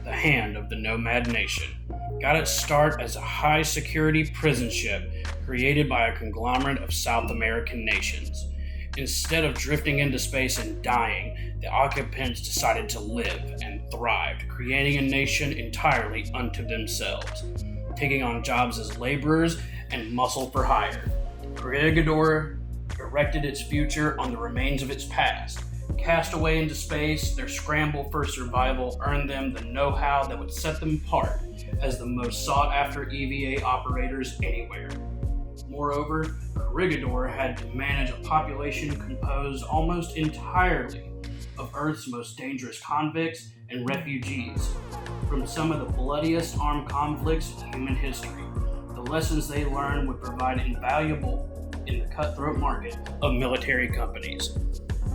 the hand of the Nomad Nation, got its start as a high-security prison ship created by a conglomerate of South American nations. Instead of drifting into space and dying, the occupants decided to live and thrived, creating a nation entirely unto themselves, taking on jobs as laborers and muscle for hire. Corregidor erected its future on the remains of its past. Cast away into space, their scramble for survival earned them the know-how that would set them apart as the most sought-after EVA operators anywhere. Moreover, Corregidor had to manage a population composed almost entirely of Earth's most dangerous convicts and refugees from some of the bloodiest armed conflicts in human history. The lessons they learned would prove invaluable in the cutthroat market of military companies.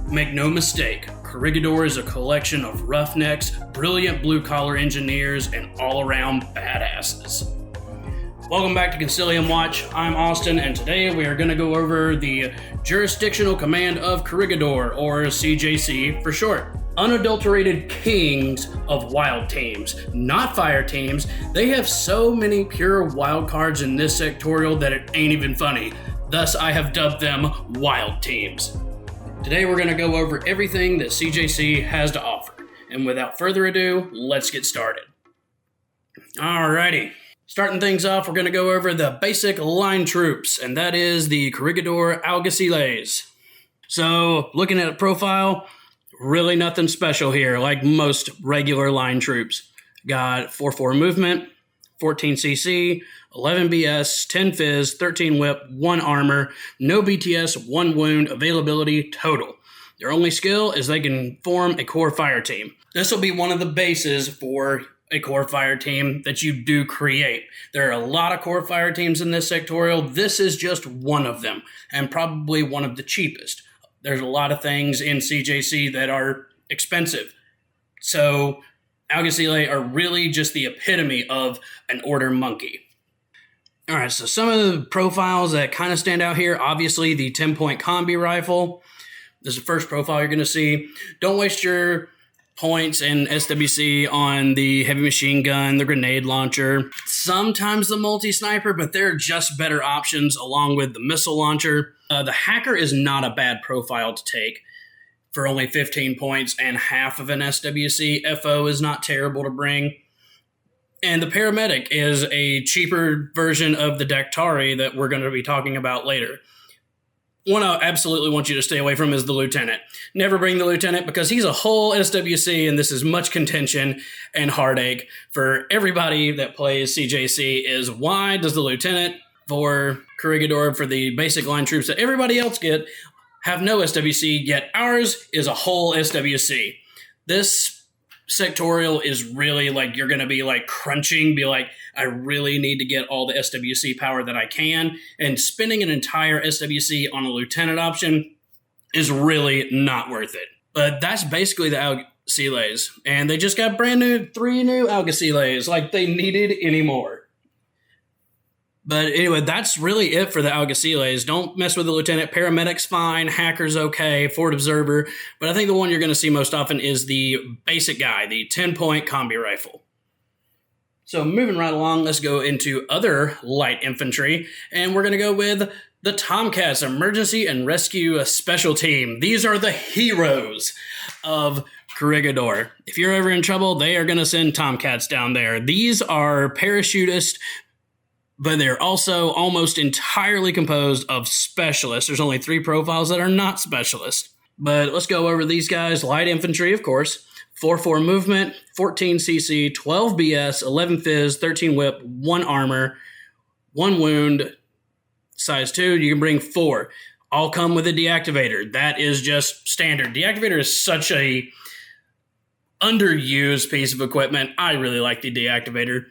Make no mistake, Corregidor is a collection of roughnecks, brilliant blue-collar engineers, and all-around badasses. Welcome back to Concilium Watch. I'm Austin, and today we are going to go over the Jurisdictional Command of Corregidor, or CJC for short. Unadulterated kings of wild teams, not fire teams. They have so many pure wild cards in this sectorial that it ain't even funny. Thus, I have dubbed them wild teams. Today we're going to go over everything that CJC has to offer. And without further ado, let's get started. Alrighty. Starting things off, we're going to go over the basic line troops, and that is the Corregidor Alguaciles. So, looking at a profile, really nothing special here, like most regular line troops. Got 4-4 movement, 14 CC, 11 BS, 10 Fizz, 13 Whip, 1 Armor, no BTS, 1 Wound, availability total. Their only skill is they can form a core fire team. This will be one of the bases for a core fire team that you do create. There are a lot of core fire teams in this sectorial. This is just one of them, and probably one of the cheapest. There's a lot of things in CJC that are expensive. So Alguacile are really just the epitome of an order monkey. All right, so some of the profiles that kind of stand out here, obviously the 10-point combi rifle. This is the first profile you're going to see. Don't waste your points and SWC on the heavy machine gun, the grenade launcher, sometimes the multi-sniper, but they're just better options along with the missile launcher. The hacker is not a bad profile to take for only 15 points and half of an SWC. FO is not terrible to bring. And the paramedic is a cheaper version of the Dactari that we're going to be talking about later. One I absolutely want you to stay away from is the lieutenant. Never bring the lieutenant because he's a whole SWC, and this is much contention and heartache for everybody that plays CJC is why does the lieutenant for Corregidor, for the basic line troops that everybody else get, have no SWC, yet ours is a whole SWC. This sectorial is really like you're going to be like crunching, be like, I really need to get all the SWC power that I can, and spending an entire SWC on a lieutenant option is really not worth it. But that's basically the Alguaciles, and they just got three new Alguaciles, like they needed any more. But anyway, that's really it for the Alguaciles. Don't mess with the lieutenant. Paramedic's fine. Hacker's okay. Forward observer. But I think the one you're going to see most often is the basic guy, the 10-point combi rifle. So moving right along, let's go into other light infantry. And we're going to go with the Tomcats, Emergency and Rescue Special Team. These are the heroes of Corregidor. If you're ever in trouble, they are going to send Tomcats down there. These are parachutists, but they're also almost entirely composed of specialists. There's only 3 profiles that are not specialists. But let's go over these guys. Light infantry, of course. 4-4 movement, 14 CC, 12 BS, 11 Fizz, 13 Whip, 1 Armor, 1 Wound, size 2. You can bring 4. All come with a deactivator. That is just standard. Deactivator is such a underused piece of equipment. I really like the deactivator.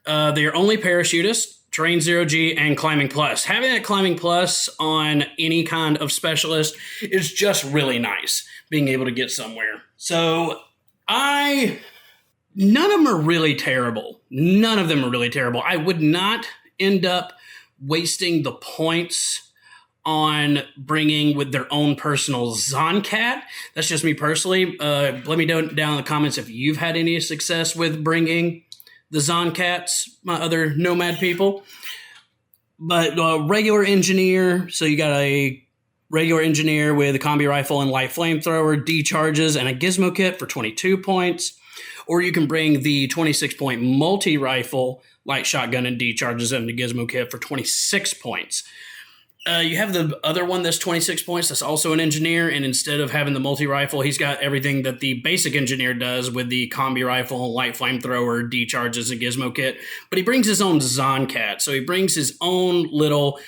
They are only parachutists. Terrain 0G, and Climbing Plus. Having that Climbing Plus on any kind of specialist is just really nice, being able to get somewhere. So, none of them are really terrible. None of them are really terrible. I would not end up wasting the points on bringing with their own personal Zonkat. That's just me personally. Let me know down in the comments if you've had any success with bringing the Zonkats, my other nomad people. But regular engineer, so you got a regular engineer with a combi rifle and light flamethrower, D-charges, and a gizmo kit for 22 points. Or you can bring the 26-point multi-rifle, light shotgun, and D-charges and the gizmo kit for 26 points. You have the other one that's 26 points. That's also an engineer. And instead of having the multi-rifle, he's got everything that the basic engineer does with the combi rifle, light flamethrower, D-charges, and gizmo kit. But he brings his own Zonkat. So he brings his own little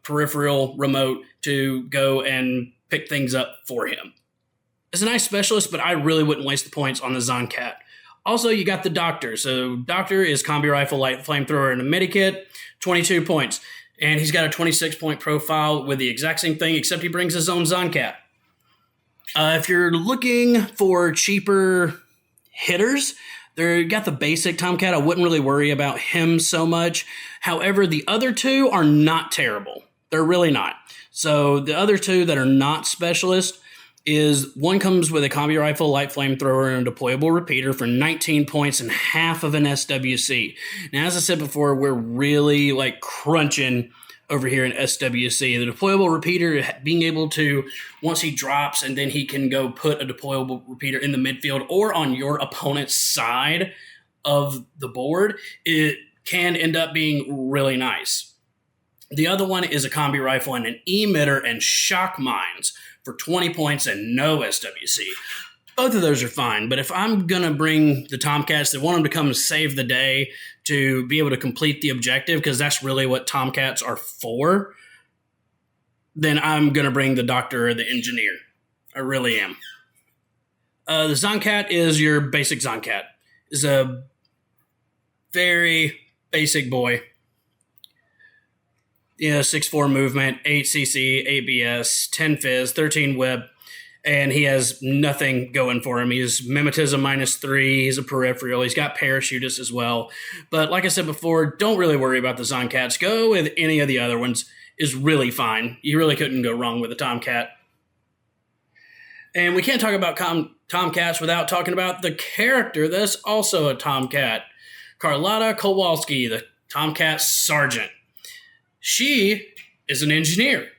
peripheral remote to go and pick things up for him. It's a nice specialist, but I really wouldn't waste the points on the Zonkat. Also, you got the Doctor. So Doctor is combi rifle, light flamethrower, and a medikit, 22 points. And he's got a 26-point profile with the exact same thing, except he brings his own Zonkat. If you're looking for cheaper hitters, you got the basic Tomcat. I wouldn't really worry about him so much. However, the other two are not terrible. They're really not. So the other two that are not specialists is one comes with a combi rifle, light flamethrower, and a deployable repeater for 19 points and half of an SWC. Now, as I said before, we're really crunching over here in SWC. The deployable repeater, being able to, once he drops and then he can go put a deployable repeater in the midfield or on your opponent's side of the board, it can end up being really nice. The other one is a combi rifle and an emitter and shock mines for 20 points and no SWC. Both of those are fine, but if I'm going to bring the Tomcats that want them to come save the day to be able to complete the objective, because that's really what Tomcats are for, then I'm going to bring the Doctor or the Engineer. I really am. The Zonkat is your basic Zonkat. It's a very basic boy. 6'4 movement, 8 CC, 8 BS, 10 Fizz, 13 Whip, and he has nothing going for him. He's Mimetism -3, he's a peripheral, he's got Parachutist as well. But like I said before, don't really worry about the Zonkats. Go with any of the other ones, is really fine. You really couldn't go wrong with a Tomcat. And we can't talk about Tomcats without talking about the character that's also a Tomcat. Carlotta Kowalski, the Tomcat Sergeant. She is an engineer.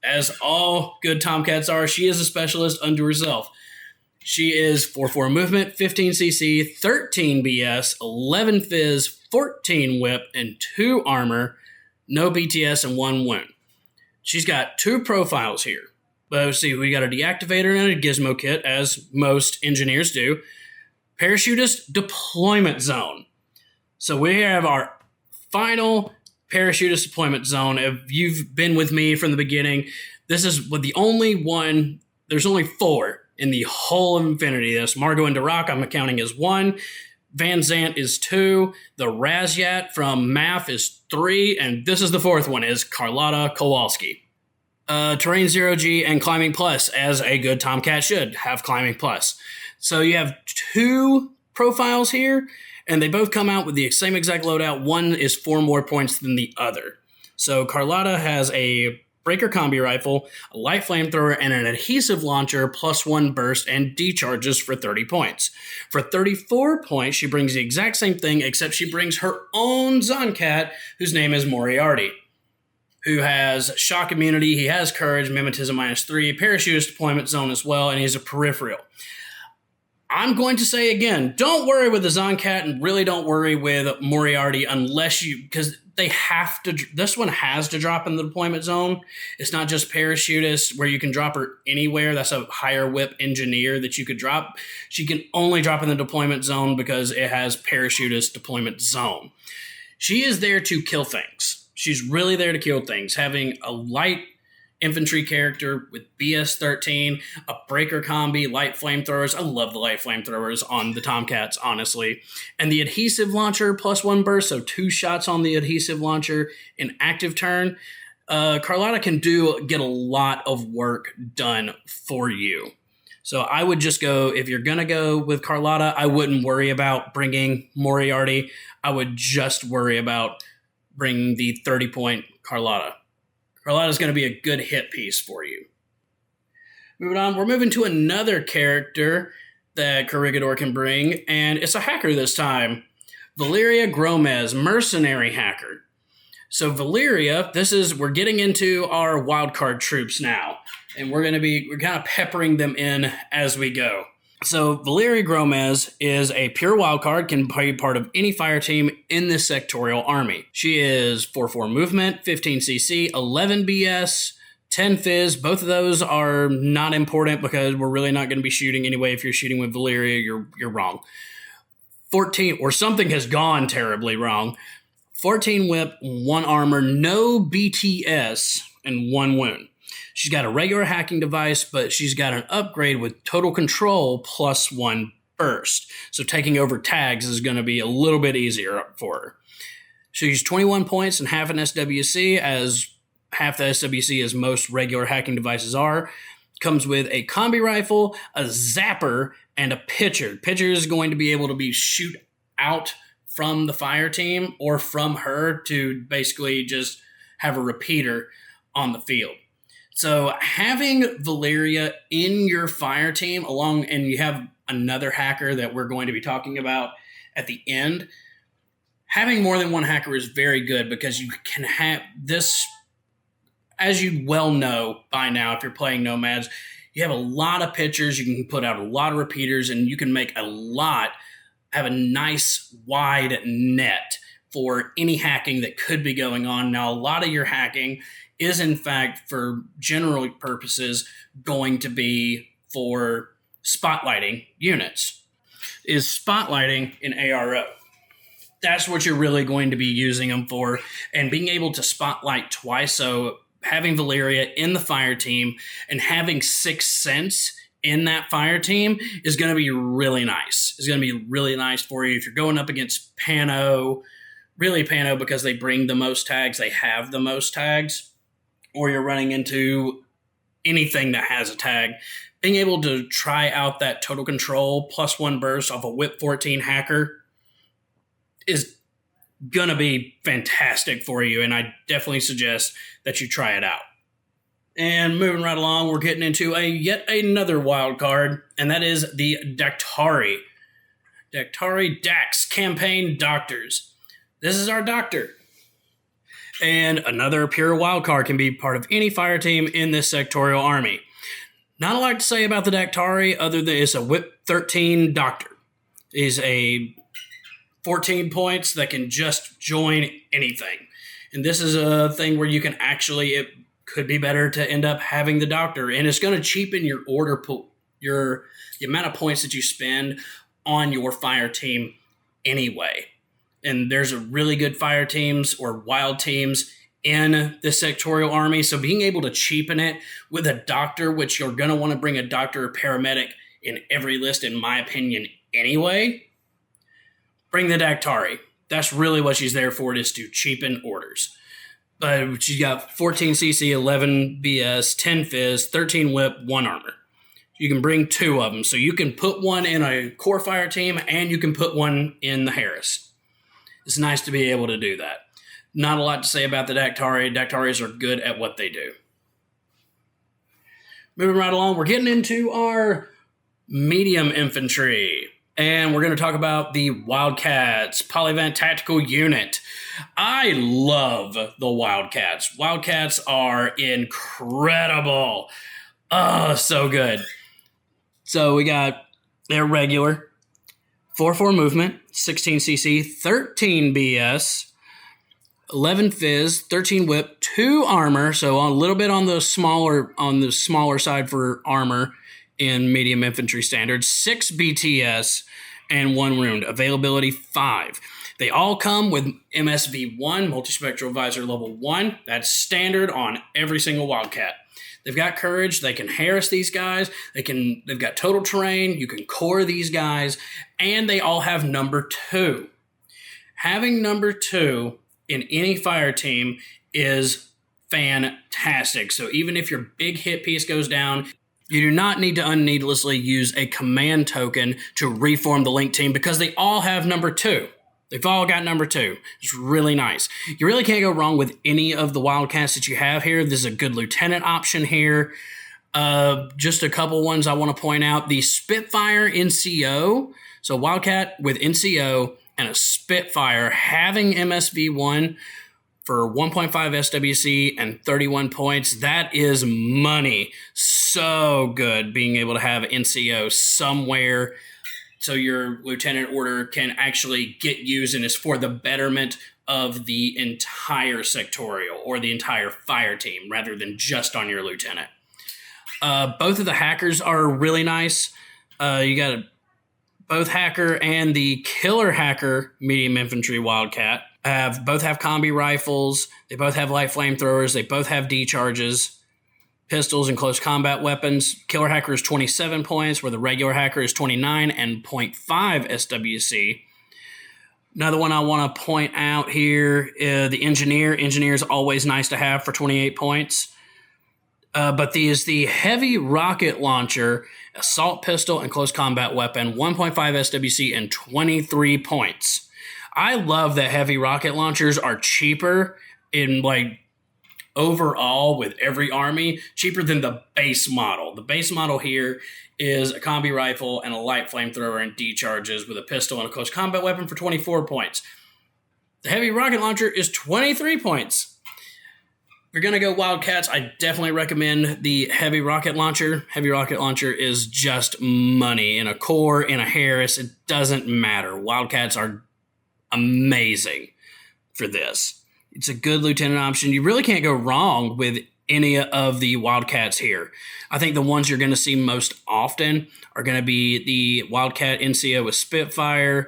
As all good Tomcats are, she is a specialist unto herself. She is 4-4 movement, 15 CC, 13 BS, 11 Fizz, 14 Whip, and 2 armor, no BTS, and 1 wound. She's got 2 profiles here. But let's see, we got a deactivator and a gizmo kit, as most engineers do. Parachutist deployment zone. So we have our final Parachutist deployment zone. If you've been with me from the beginning, this is the only one. There's only 4 in the whole of Infinity. This Margot and Dirac, I'm accounting as 1. Van Zant is 2. The Razyat from MAF is 3. And this is the 4th one, is Carlotta Kowalski. Terrain 0G and Climbing Plus, as a good Tomcat should have Climbing Plus. So you have 2 profiles here, and they both come out with the same exact loadout. One is 4 more points than the other. So Carlotta has a breaker combi rifle, a light flamethrower, and an adhesive launcher, +1 burst, and D-charges for 30 points. For 34 points, she brings the exact same thing, except she brings her own Zonkat, whose name is Moriarty, who has shock immunity, he has courage, mimetism -3, parachutist deployment zone as well, and he's a peripheral. I'm going to say again, don't worry with the Zonkat and really don't worry with Moriarty because they have to, this one has to drop in the deployment zone. It's not just Parachutist where you can drop her anywhere. That's a higher whip engineer that you could drop. She can only drop in the deployment zone because it has Parachutist deployment zone. She is there to kill things. She's really there to kill things. Having a light infantry character with BS-13, a breaker combi, light flamethrowers. I love the light flamethrowers on the Tomcats, honestly. And the adhesive launcher, +1 burst, so 2 shots on the adhesive launcher in active turn. Carlotta can get a lot of work done for you. So I would just go, if you're going to go with Carlotta, I wouldn't worry about bringing Moriarty. I would just worry about bringing the 30-point Carlotta. Carlotta's going to be a good hit piece for you. Moving on, we're moving to another character that Corregidor can bring, and it's a hacker this time. Valeria Gromez, Mercenary hacker. So Valeria, we're getting into our wildcard troops now, and we're kind of peppering them in as we go. So Valeria Gromez is a pure wildcard, can be part of any fire team in this sectorial army. She is 4/4 movement, 15 CC, 11 BS, 10 Fizz. Both of those are not important because we're really not going to be shooting anyway. If you're shooting with Valeria, you're wrong. 14, or something has gone terribly wrong. 14 Whip, 1 Armor, no BTS, and 1 Wound. She's got a regular hacking device, but she's got an upgrade with Total Control plus 1 Burst. So taking over tags is going to be a little bit easier for her. She's 21 points and half an SWC, as half the SWC as most regular hacking devices are. Comes with a combi rifle, a zapper, and a pitcher. Pitcher is going to be able to be shoot out from the fire team or from her to basically just have a repeater on the field. So having Valeria in your fire team and you have another hacker that we're going to be talking about at the end, having more than one hacker is very good because you can have this, as you well know by now if you're playing Nomads, you have a lot of pitchers, you can put out a lot of repeaters, and you can have a nice wide net for any hacking that could be going on. Now, a lot of your hacking is, in fact, for general purposes, going to be for spotlighting units. Is spotlighting in ARO. That's what you're really going to be using them for, and being able to spotlight twice. So having Valeria in the fire team and having 6th Sense in that fire team is going to be really nice. It's going to be really nice for you if you're going up against Pano, really Pano because they bring the most tags, they have the most tags, or you're running into anything that has a tag. Being able to try out that Total Control plus 1 Burst off a Whip 14 hacker is going to be fantastic for you, and I definitely suggest that you try it out. And moving right along, we're getting into yet another wild card, and that is the Daktari. Daktari Dax Campaign Doctors. This is our doctor. And another pure wild card, can be part of any fire team in this sectorial army. Not a lot to say about the Daktari other than it's a Whip 13 doctor. He's a 14 points that can just join anything. And this is a thing where you can it could be better to end up having the doctor. And it's going to cheapen your order pool, the amount of points that you spend on your fire team anyway. And there's a really good fire teams or wild teams in the sectorial army. So being able to cheapen it with a doctor, which you're going to want to bring a doctor or paramedic in every list, in my opinion, anyway, bring the Daktari. That's really what she's there for, is to cheapen orders. But she's got 14 CC, 11 BS, 10 Fizz, 13 Whip, 1 Armor. You can bring 2 of them. So you can put one in a core fire team and you can put one in the Harris. It's nice to be able to do that. Not a lot to say about the Daktari. Daktaris are good at what they do. Moving right along, we're getting into our medium infantry. And we're going to talk about the Wildcats, Polyvalent Tactical Unit. I love the Wildcats. Wildcats are incredible. Oh, so good. So we got their regular 4/4 movement, 16 CC, 13 BS, 11 Fizz, 13 Whip, 2 Armor. So a little bit on the smaller side for armor in medium infantry standards, 6 BTS, and 1 Wound. Availability 5. They all come with MSV1, Multispectral Visor Level 1. That's standard on every single Wildcat. They've got courage. They can harass these guys. They've got total terrain. You can core these guys. And they all have number 2. Having number 2 in any fire team is fantastic. So even if your big hit piece goes down, you do not need to unneedlessly use a command token to reform the link team because they all have number 2. They've all got number 2. It's really nice. You really can't go wrong with any of the Wildcats that you have here. This is a good lieutenant option here. Just a couple ones I want to point out. The Spitfire NCO. So Wildcat with NCO and a Spitfire having MSV1 for 1.5 SWC and 31 points. That is money. So good being able to have NCO somewhere so your lieutenant order can actually get used and is for the betterment of the entire sectorial or the entire fire team rather than just on your lieutenant. Both of the hackers are really nice. You got both hacker and the killer hacker medium infantry Wildcat both have combi rifles. They both have light flamethrowers. They both have D-charges, pistols, and close combat weapons. Killer hacker is 27 points, where the regular hacker is 29 and 0.5 SWC. Another one I want to point out here, the engineer. Engineer is always nice to have for 28 points. But the heavy rocket launcher, assault pistol, and close combat weapon, 1.5 SWC and 23 points. I love that heavy rocket launchers are cheaper in overall with every army, cheaper than the base model. The base model here is a combi rifle and a light flamethrower and D-charges with a pistol and a close combat weapon for 24 points. The heavy rocket launcher is 23 points. If you're going to go Wildcats, I definitely recommend the heavy rocket launcher. Heavy rocket launcher is just money. In a Core, in a Harris, it doesn't matter. Wildcats are amazing for this. It's a good lieutenant option. You really can't go wrong with any of the Wildcats here. I think the ones you're going to see most often are going to be the Wildcat NCO with Spitfire,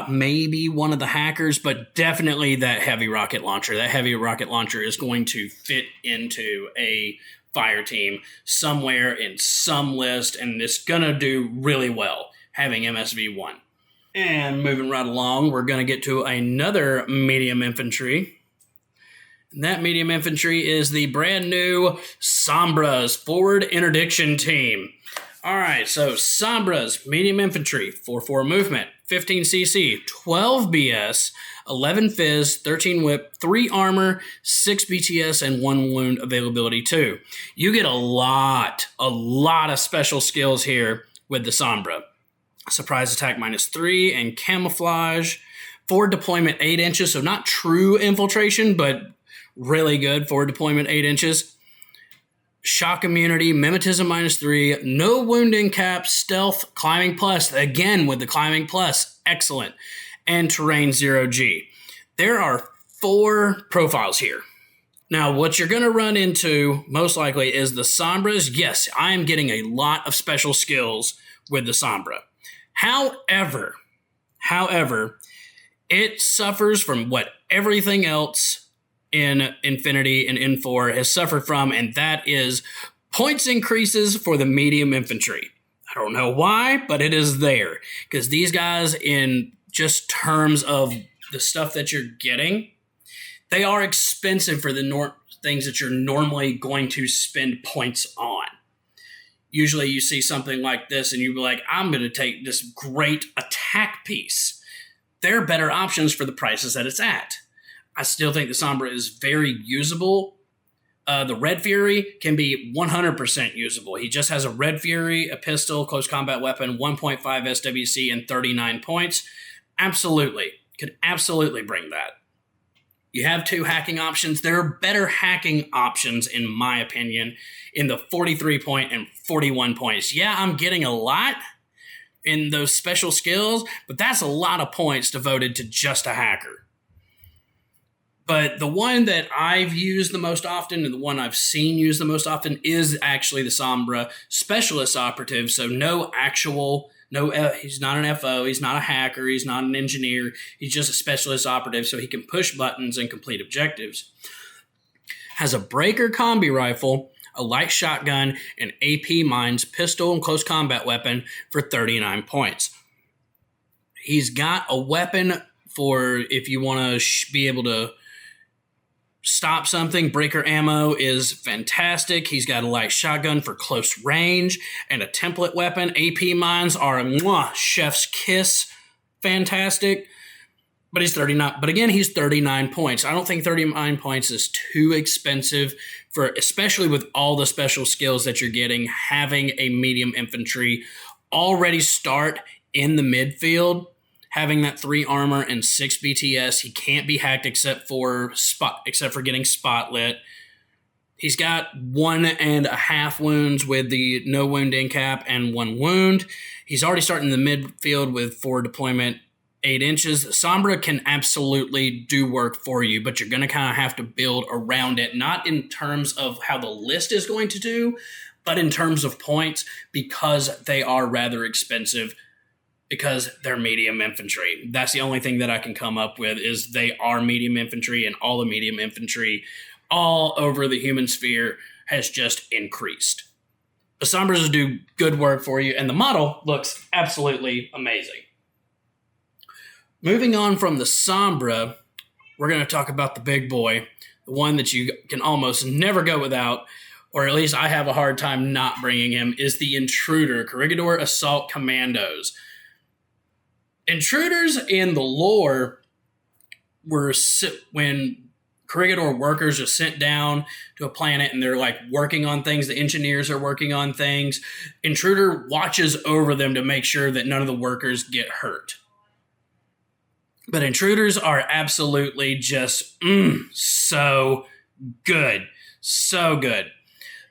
maybe one of the hackers, but definitely that heavy rocket launcher. That heavy rocket launcher is going to fit into a fire team somewhere in some list, and it's going to do really well having MSV1. And moving right along, we're going to get to another medium infantry. And that medium infantry is the brand new Sombra's Forward Interdiction Team. All right, so Sombra's medium infantry, 4-4 movement, 15 CC, 12 BS, 11 Fizz, 13 Whip, 3 Armor, 6 BTS, and 1 Wound availability too. You get a lot of special skills here with the Sombra. Surprise attack -3 and camouflage. Forward deployment 8 inches, so not true infiltration, but really good. Forward deployment 8 inches. Shock immunity, mimetism -3, no wounding cap, stealth, climbing plus, again with the climbing plus, excellent, and terrain 0G. There are 4 profiles here. Now, what you're going to run into most likely is the Sombras. Yes, I am getting a lot of special skills with the Sombra. However, it suffers from what everything else in Infinity and N4 has suffered from, and that is points increases for the medium infantry. I don't know why, but it is there. Because these guys, in just terms of the stuff that you're getting, they are expensive for the things that you're normally going to spend points on. Usually you see something like this and you'd be like, I'm going to take this great attack piece. There are better options for the prices that it's at. I still think the Sombra is very usable. The Red Fury can be 100% usable. He just has a Red Fury, a pistol, close combat weapon, 1.5 SWC, and 39 points. Absolutely. Could absolutely bring that. You have 2 hacking options. There are better hacking options, in my opinion, in the 43 point and 41 points. Yeah, I'm getting a lot in those special skills, but that's a lot of points devoted to just a hacker. But the one that I've used the most often and the one I've seen used the most often is actually the Sombra Specialist Operative. So he's not an FO, he's not a hacker, he's not an engineer, he's just a Specialist Operative, so he can push buttons and complete objectives. Has a Breaker combi rifle, a light shotgun, and AP Mines pistol and close combat weapon for 39 points. He's got a weapon for if you want to be able to stop something. Breaker ammo is fantastic. He's got a light shotgun for close range and a template weapon. AP Mines are chef's kiss fantastic. But he's 39. But again, he's 39 points. I don't think 39 points is too expensive for, especially with all the special skills that you're getting, having a medium infantry already start in the midfield, having that 3 armor and 6 BTS. He can't be hacked except for getting spotlit. He's got 1.5 wounds with the no wound in cap and 1 wound. He's already starting in the midfield with 4 deployment, 8 inches. Sombra can absolutely do work for you, but you're going to kind of have to build around it, not in terms of how the list is going to do, but in terms of points, because they are rather expensive, because they're medium infantry. That's the only thing that I can come up with, is they are medium infantry, and all the medium infantry all over the human sphere has just increased. The Sombras do good work for you, and the model looks absolutely amazing. Moving on from the Sombra, we're going to talk about the big boy, the one that you can almost never go without, or at least I have a hard time not bringing him, is the Intruder, Corregidor Assault Commandos. Intruders in the lore were when Corregidor workers are sent down to a planet and they're like working on things. The engineers are working on things. Intruder watches over them to make sure that none of the workers get hurt. But intruders are absolutely just so good. So good.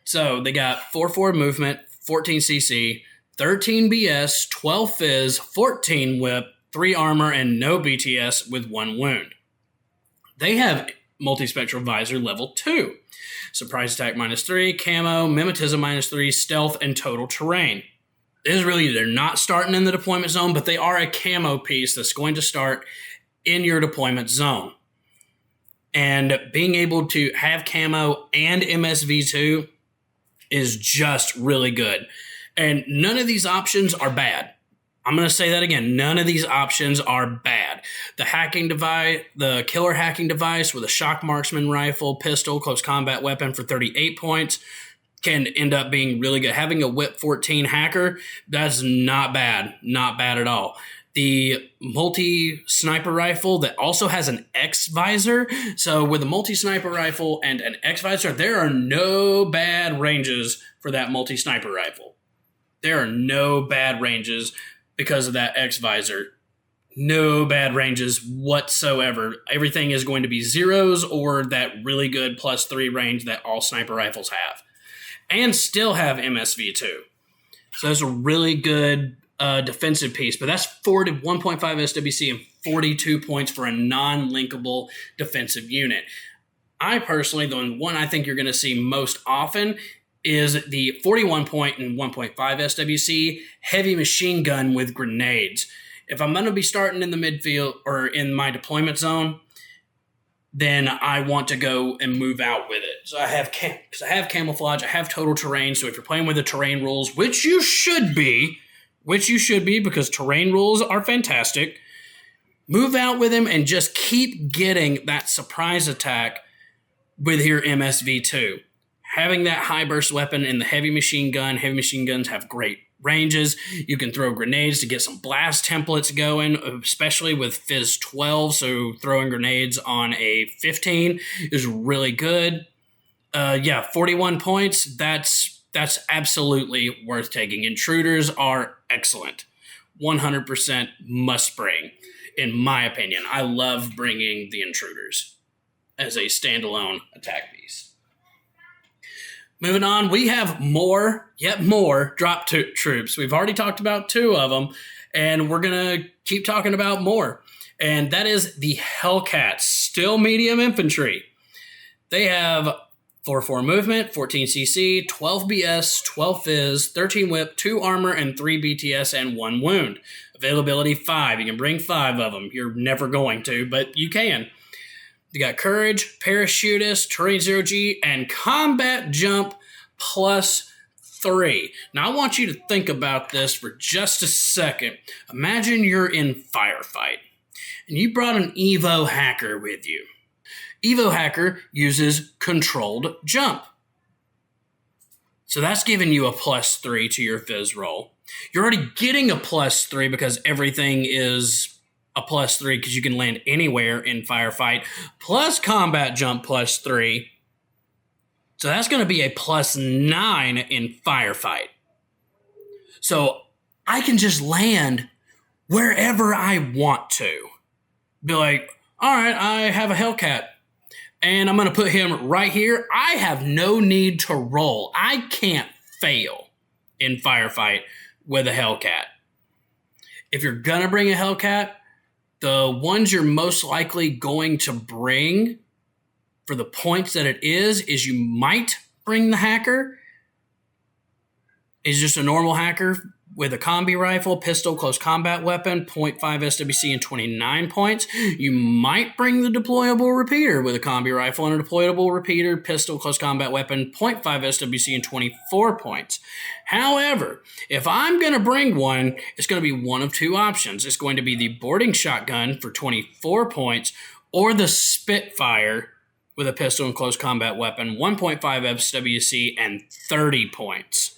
So they got 4-4 movement, 14 CC, 13 BS, 12 Fizz, 14 Whip, 3 armor, and no BTS with 1 wound. They have multispectral visor level 2. Surprise attack -3, camo, mimetism -3, stealth, and total terrain. This is really, they're not starting in the deployment zone, but they are a camo piece that's going to start in your deployment zone. And being able to have camo and MSV2 is just really good. And none of these options are bad. I'm going to say that again. None of these options are bad. The hacking device, the killer hacking device with a shock marksman rifle, pistol, close combat weapon for 38 points can end up being really good. Having a Whip 14 hacker, that's not bad. Not bad at all. The multi-sniper rifle that also has an X-visor. So with a multi-sniper rifle and an X-visor, there are no bad ranges for that multi-sniper rifle. There are no bad ranges because of that X-visor. No bad ranges whatsoever. Everything is going to be zeros or that really good +3 range that all sniper rifles have. And still have MSV2. So that's a really good defensive piece. But that's 1.5 SWC and 42 points for a non-linkable defensive unit. I personally, the one I think you're going to see most often is the 41 point and 1.5 SWC heavy machine gun with grenades. If I'm going to be starting in the midfield or in my deployment zone, then I want to go and move out with it. So I have camouflage, I have total terrain. So if you're playing with the terrain rules, which you should be because terrain rules are fantastic, move out with him and just keep getting that surprise attack with your MSV2. Having that high burst weapon and the heavy machine guns have great ranges. You can throw grenades to get some blast templates going, especially with Fizz 12. So throwing grenades on a 15 is really good. 41 points. That's absolutely worth taking. Intruders are excellent. 100% must bring, in my opinion. I love bringing the intruders as a standalone attack piece. Moving on, we have yet more drop troops. We've already talked about 2 of them, and we're going to keep talking about more. And that is the Hellcats, still medium infantry. They have 4-4 movement, 14 CC, 12 BS, 12 Fizz, 13 Whip, 2 armor, and 3 BTS, and 1 wound. Availability 5. You can bring 5 of them. You're never going to, but you can. You got Courage, Parachutist, Terrain 0G, and Combat Jump +3. Now, I want you to think about this for just a second. Imagine you're in firefight, and you brought an Evo hacker with you. Evo hacker uses controlled jump. So that's giving you a +3 to your Fizz roll. You're already getting a +3 because everything is a +3 because you can land anywhere in firefight, plus combat jump +3. So that's going to be a +9 in firefight. So I can just land wherever I want to. Be like, all right, I have a Hellcat, and I'm going to put him right here. I have no need to roll. I can't fail in firefight with a Hellcat. If you're going to bring a Hellcat, the ones you're most likely going to bring for the points that it is you might bring the hacker. Is just a normal hacker with a combi rifle, pistol, close combat weapon, 0.5 SWC and 29 points. You might bring the deployable repeater with a combi rifle and a deployable repeater, pistol, close combat weapon, 0.5 SWC and 24 points. However, if I'm going to bring one, it's going to be one of two options. It's going to be the boarding shotgun for 24 points or the Spitfire with a pistol and close combat weapon, 1.5 SWC and 30 points.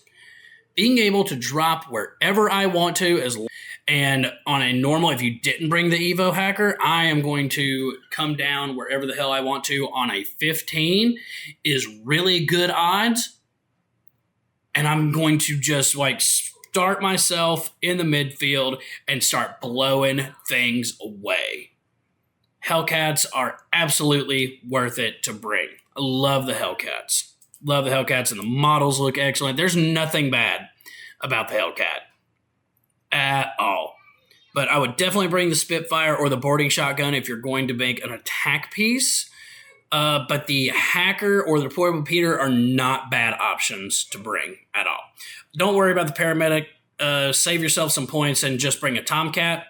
Being able to drop wherever I want to, and on a normal, if you didn't bring the Evo hacker, I am going to come down wherever the hell I want to on a 15 is really good odds. And I'm going to just start myself in the midfield and start blowing things away. Hellcats are absolutely worth it to bring. I love the Hellcats. Love the Hellcats, and the models look excellent. There's nothing bad about the Hellcat at all. But I would definitely bring the Spitfire or the boarding shotgun if you're going to make an attack piece. But the hacker or the deployable repeater are not bad options to bring at all. Don't worry about the paramedic. Save yourself some points and just bring a Tomcat.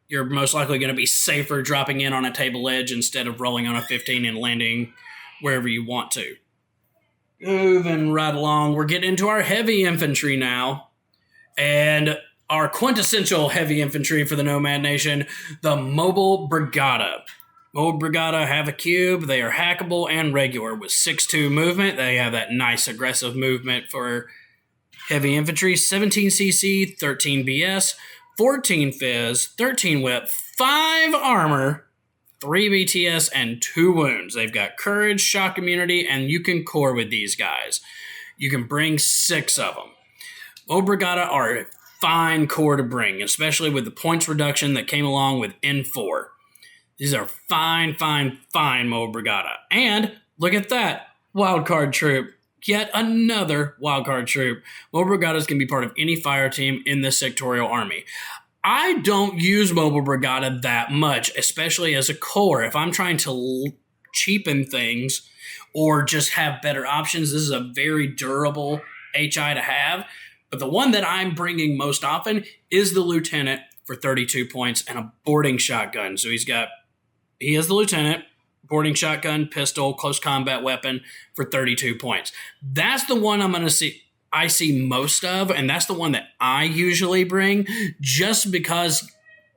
You're most likely going to be safer dropping in on a table edge instead of rolling on a 15 and landing wherever you want to. Moving right along, we're getting into our heavy infantry now. And our quintessential heavy infantry for the Nomad Nation, the Mobile Brigada. Mobile Brigada have a cube. They are hackable and regular with 6'2 movement. They have that nice aggressive movement for heavy infantry. 17 CC, 13 BS, 14 Fizz, 13 Whip, 5 armor, 3 BTS, and 2 wounds. They've got courage, shock immunity, and you can core with these guys. You can bring 6 of them. Mobile Brigada are a fine core to bring, especially with the points reduction that came along with N4. These are fine Mobile Brigada. And look at that, wildcard troop. Yet another wildcard troop. Mobile Brigadas can be part of any fire team in the sectorial army. I don't use Mobile Brigada that much, especially as a core. If I'm trying to cheapen things or just have better options, this is a very durable HI to have. But the one that I'm bringing most often is the Lieutenant for 32 points and a boarding shotgun. So he has the Lieutenant, boarding shotgun, pistol, close combat weapon for 32 points. That's the one I see most of, and that's the one that I usually bring, just because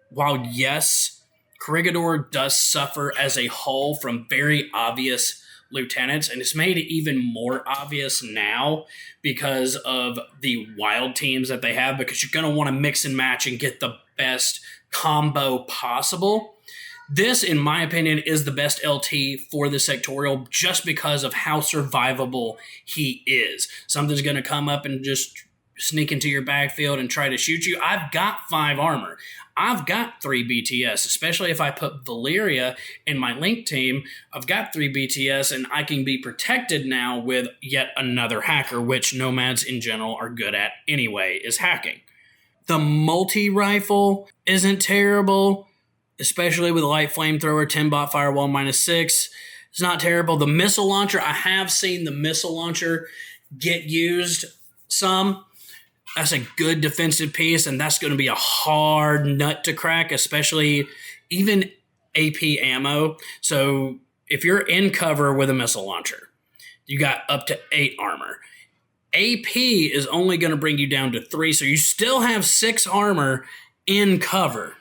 while yes, Corregidor does suffer as a whole from very obvious lieutenants, and it's made even more obvious now because of the wild teams that they have, because you're going to want to mix and match and get the best combo possible. This, in my opinion, is the best LT for the sectorial just because of how survivable he is. Something's going to come up and just sneak into your backfield and try to shoot you. I've got 5 armor. I've got 3 BTS, especially if I put Valeria in my link team. I've got 3 BTS, and I can be protected now with yet another hacker, which nomads in general are good at anyway, is hacking. The multi-rifle isn't terrible, especially with a light flamethrower, 10-bot firewall -6. It's not terrible. The missile launcher, I have seen the missile launcher get used some. That's a good defensive piece, and that's going to be a hard nut to crack, especially even AP ammo. So if you're in cover with a missile launcher, you got up to 8 armor. AP is only going to bring you down to 3, so you still have 6 armor in cover.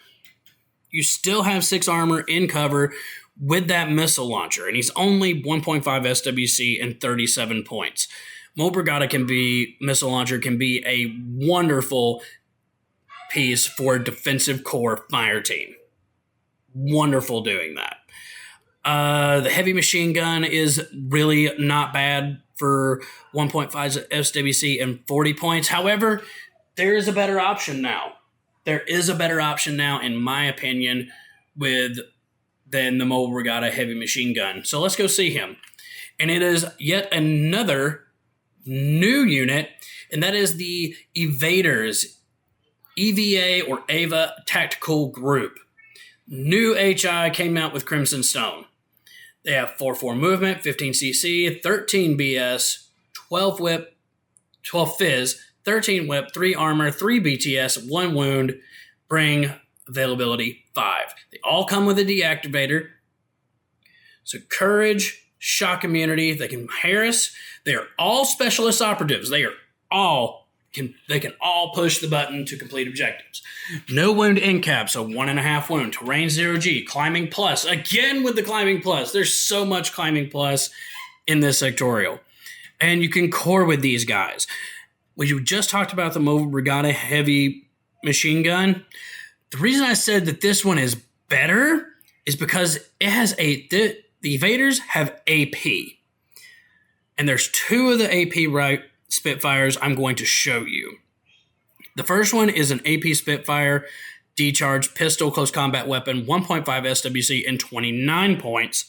You still have 6 armor in cover with that missile launcher, and he's only 1.5 SWC and 37 points. Mobile Brigada missile launcher can be a wonderful piece for defensive core fire team. Wonderful doing that. The heavy machine gun is really not bad for 1.5 SWC and 40 points. However, there is a better option now. There is a better option now, in my opinion, than the Mobile Regatta heavy machine gun. So let's go see him. And it is yet another new unit, and that is the Evaders, EVA or AVA Tactical Group. New HI came out with Crimson Stone. They have 4-4 movement, 15 CC, 13 BS, 12 whip, 12 fizz, 13 whip, 3 armor, 3 BTS, 1 wound, bring availability 5. They all come with a deactivator. So courage, shock immunity, they can harass. They are all specialist operatives. They can all push the button to complete objectives. No wound in cap, so 1.5 wound. Terrain 0G, climbing plus. Again with the climbing plus. There's so much climbing plus in this sectorial. And you can core with these guys. We just talked about the Mobile Regatta heavy machine gun. The reason I said that this one is better is because it has the Evaders have AP. And there's 2 of the AP right Spitfires I'm going to show you. The first one is an AP Spitfire, decharge, pistol, close combat weapon, 1.5 SWC, and 29 points.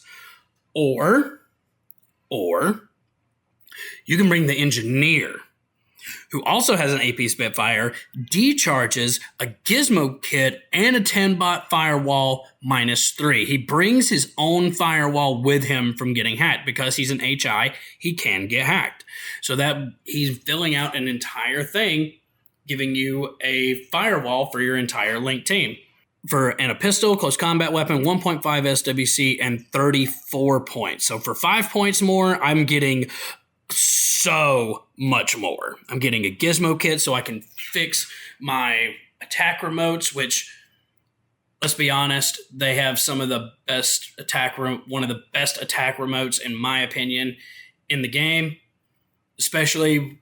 Or you can bring the Engineer, who also has an AP Spitfire, decharges a gizmo kit and a 10-bot firewall -3. He brings his own firewall with him from getting hacked. Because he's an HI, he can get hacked. So that he's filling out an entire thing, giving you a firewall for your entire link team. And a pistol, close combat weapon, 1.5 SWC, and 34 points. So for 5 points more, I'm getting so much more. I'm getting a gizmo kit so I can fix my attack remotes, which, let's be honest, they have some of the best one of the best attack remotes, in my opinion, in the game, especially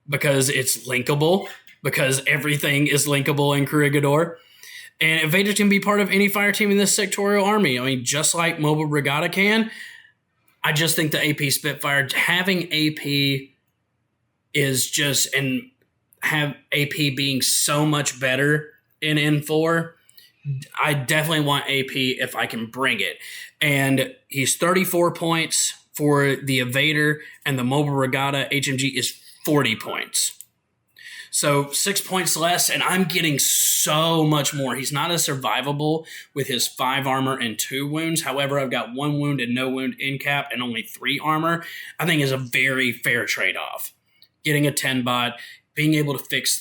because it's linkable, because everything is linkable in Corregidor. And Evaders can be part of any fire team in this sectorial army. I mean, just like Mobile Regatta can. I just think the AP Spitfire, having AP is just, and have AP being so much better in N4, I definitely want AP if I can bring it. And he's 34 points for the Evader, and the Mobile Regatta HMG is 40 points. So 6 points less, and I'm getting so much more. He's not as survivable with his 5 armor and 2 wounds. However, I've got 1 wound and no wound in cap and only 3 armor. I think is a very fair trade-off. Getting a 10 bot, being able to fix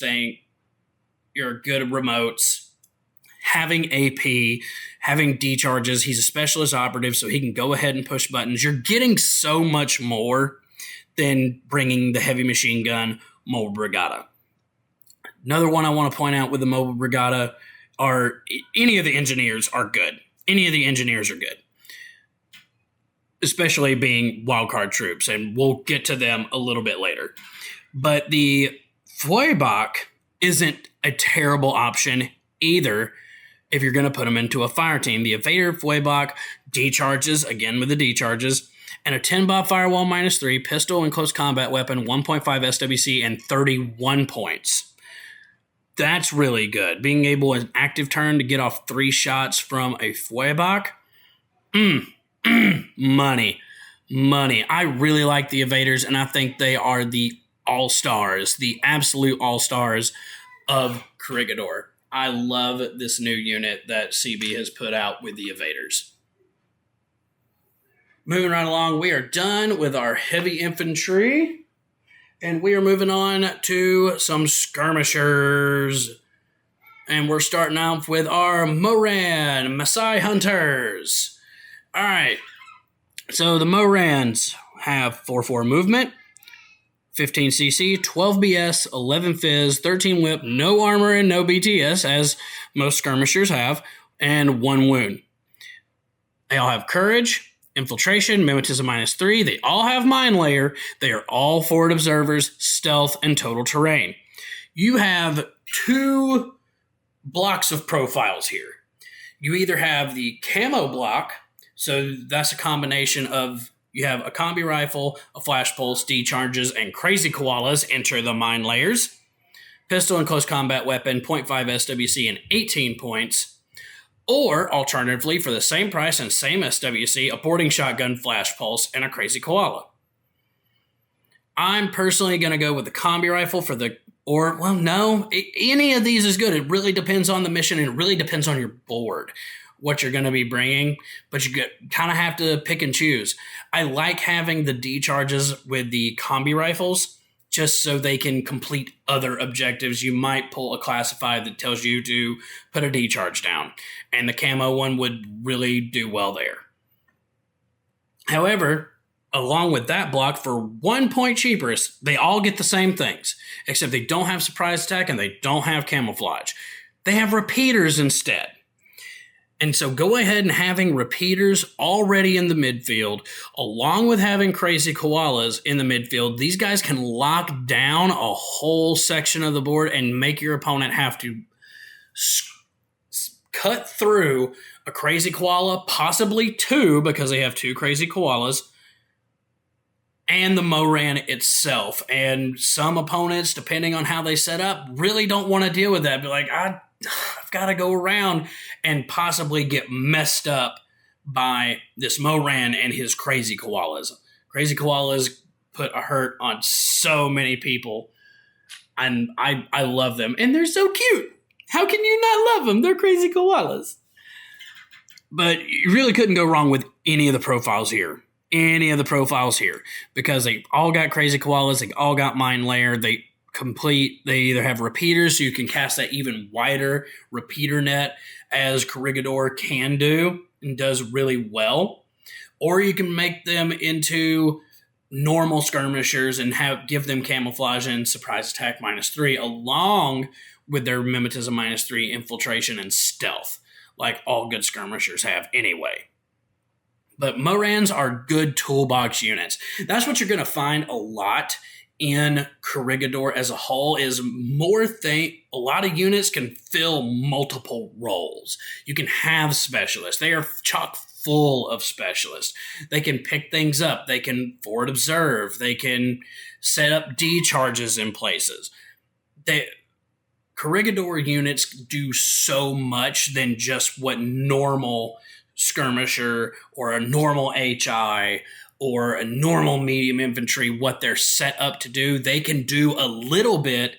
your good remotes, having AP, having decharges. He's a specialist operative, so he can go ahead and push buttons. You're getting so much more than bringing the heavy machine gun Mobile Regatta. Another one I want to point out with the Mobile Regatta are any of the engineers are good. Any of the engineers are good, especially being wildcard troops, and we'll get to them a little bit later. But the Feuerbach isn't a terrible option either if you're going to put them into a fire team. The Evader Feuerbach decharges, again with the decharges, and a 10-bot firewall -3, pistol and close combat weapon, 1.5 SWC, and 31 points. That's really good. Being able, an active turn, to get off 3 shots from a Feuerbach. Money. I really like the Evaders, and I think they are the all-stars, the absolute all-stars of Corregidor. I love this new unit that CB has put out with the Evaders. Moving right along, we are done with our heavy infantry. And we are moving on to some skirmishers. And we're starting off with our Moran Maasai Hunters. All right. So the Morans have 4-4 movement, 15 CC, 12 BS, 11 Fizz, 13 Whip, no armor and no BTS, as most skirmishers have, and 1 wound. They all have courage, infiltration, mimetism -3. They all have mind layer. They are all forward observers, stealth, and total terrain. You have 2 blocks of profiles here. You either have the camo block, so that's a combination of you have a combi rifle, a flash pulse, D-charges, and crazy koalas enter the mine layers. Pistol and close combat weapon, 0.5 SWC and 18 points. Or, alternatively, for the same price and same SWC, a boarding shotgun, flash pulse, and a crazy koala. I'm personally going to go with the combi rifle any of these is good. It really depends on the mission and it really depends on your board, what you're going to be bringing, but you kind of have to pick and choose. I like having the D charges with the combi rifles just so they can complete other objectives. You might pull a classified that tells you to put a D charge down, and the camo one would really do well there. However, along with that block, for 1 point cheaper, they all get the same things, except they don't have surprise attack and they don't have camouflage. They have repeaters instead. And so go ahead and having repeaters already in the midfield, along with having crazy koalas in the midfield, these guys can lock down a whole section of the board and make your opponent have to cut through a crazy koala, possibly two, because they have two crazy koalas, and the Moran itself. And some opponents, depending on how they set up, really don't want to deal with that. Be like, I've got to go around and possibly get messed up by this Moran and his crazy koalas. Crazy koalas put a hurt on so many people, and I love them. And they're so cute. How can you not love them? They're crazy koalas. But you really couldn't go wrong with any of the profiles here. Because they all got crazy koalas, they all got mine layer, they either have repeaters, so you can cast that even wider repeater net as Corregidor can do and does really well, or you can make them into normal skirmishers and give them camouflage and surprise attack -3, along with their mimetism -3, infiltration, and stealth, like all good skirmishers have anyway. But Morans are good toolbox units. That's what you're going to find a lot in Corregidor as a whole, is a lot of units can fill multiple roles. You can have specialists. They are chock full of specialists. They can pick things up. They can forward observe. They can set up D charges in places. Corregidor units do so much than just what normal skirmisher or a normal HI or a normal medium infantry, what they're set up to do. They can do a little bit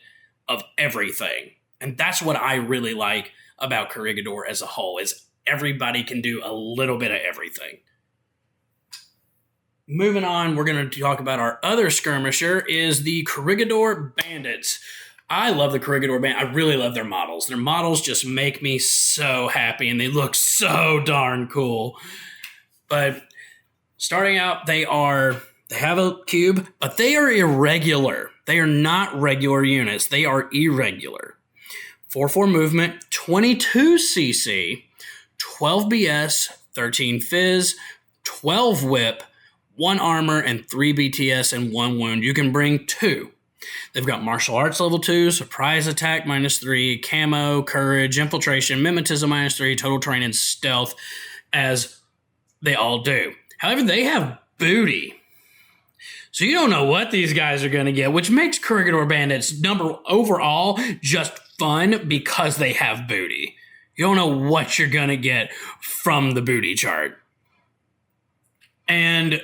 of everything. And that's what I really like about Corregidor as a whole, is everybody can do a little bit of everything. Moving on, we're going to talk about our other skirmisher, is the Corregidor Bandits. I love the Corregidor Bandits. I really love their models. Their models just make me so happy, and they look so darn cool. But starting out, they have a cube, but they are irregular. They are not regular units. They are irregular. 4-4 movement, 22 CC, 12 BS, 13 Fizz, 12 Whip, 1 Armor, and 3 BTS and 1 Wound. You can bring 2. They've got Martial Arts level 2, Surprise Attack -3, Camo, Courage, Infiltration, Mimetism -3, Total Terrain, and Stealth, as they all do. However, they have Booty. So you don't know what these guys are going to get, which makes Corregidor Bandits overall just fun because they have Booty. You don't know what you're going to get from the Booty chart. And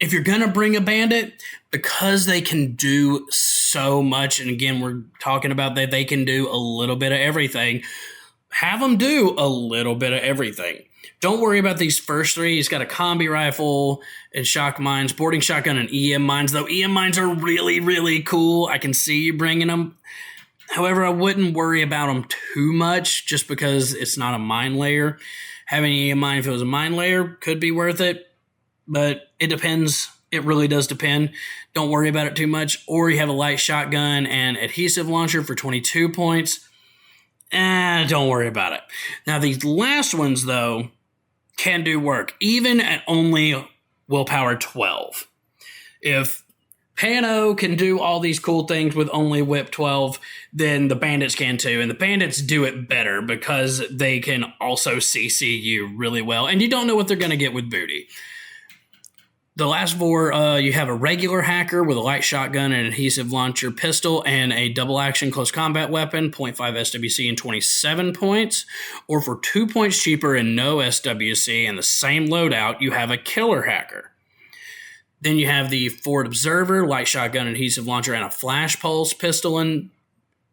if you're going to bring a bandit, because they can do so much, and again, we're talking about that they can do a little bit of everything, have them do a little bit of everything. Don't worry about these first 3. He's got a combi rifle and shock mines, boarding shotgun, and EM mines, though EM mines are really, really cool. I can see you bringing them. However, I wouldn't worry about them too much just because it's not a mine layer. Having an EM mine, if it was a mine layer, could be worth it. But it depends. It really does depend. Don't worry about it too much. Or you have a light shotgun and adhesive launcher for 22 points. Don't worry about it. Now, these last ones, though, can do work, even at only willpower 12. If Pano can do all these cool things with only whip 12, then the bandits can too. And the bandits do it better because they can also CC you really well. And you don't know what they're going to get with booty. The last four, you have a regular hacker with a light shotgun, an adhesive launcher pistol, and a double action close combat weapon, 0.5 SWC and 27 points. Or for 2 points cheaper and no SWC and the same loadout, you have a killer hacker. Then you have the Forward Observer, light shotgun, adhesive launcher, and a flash pulse pistol and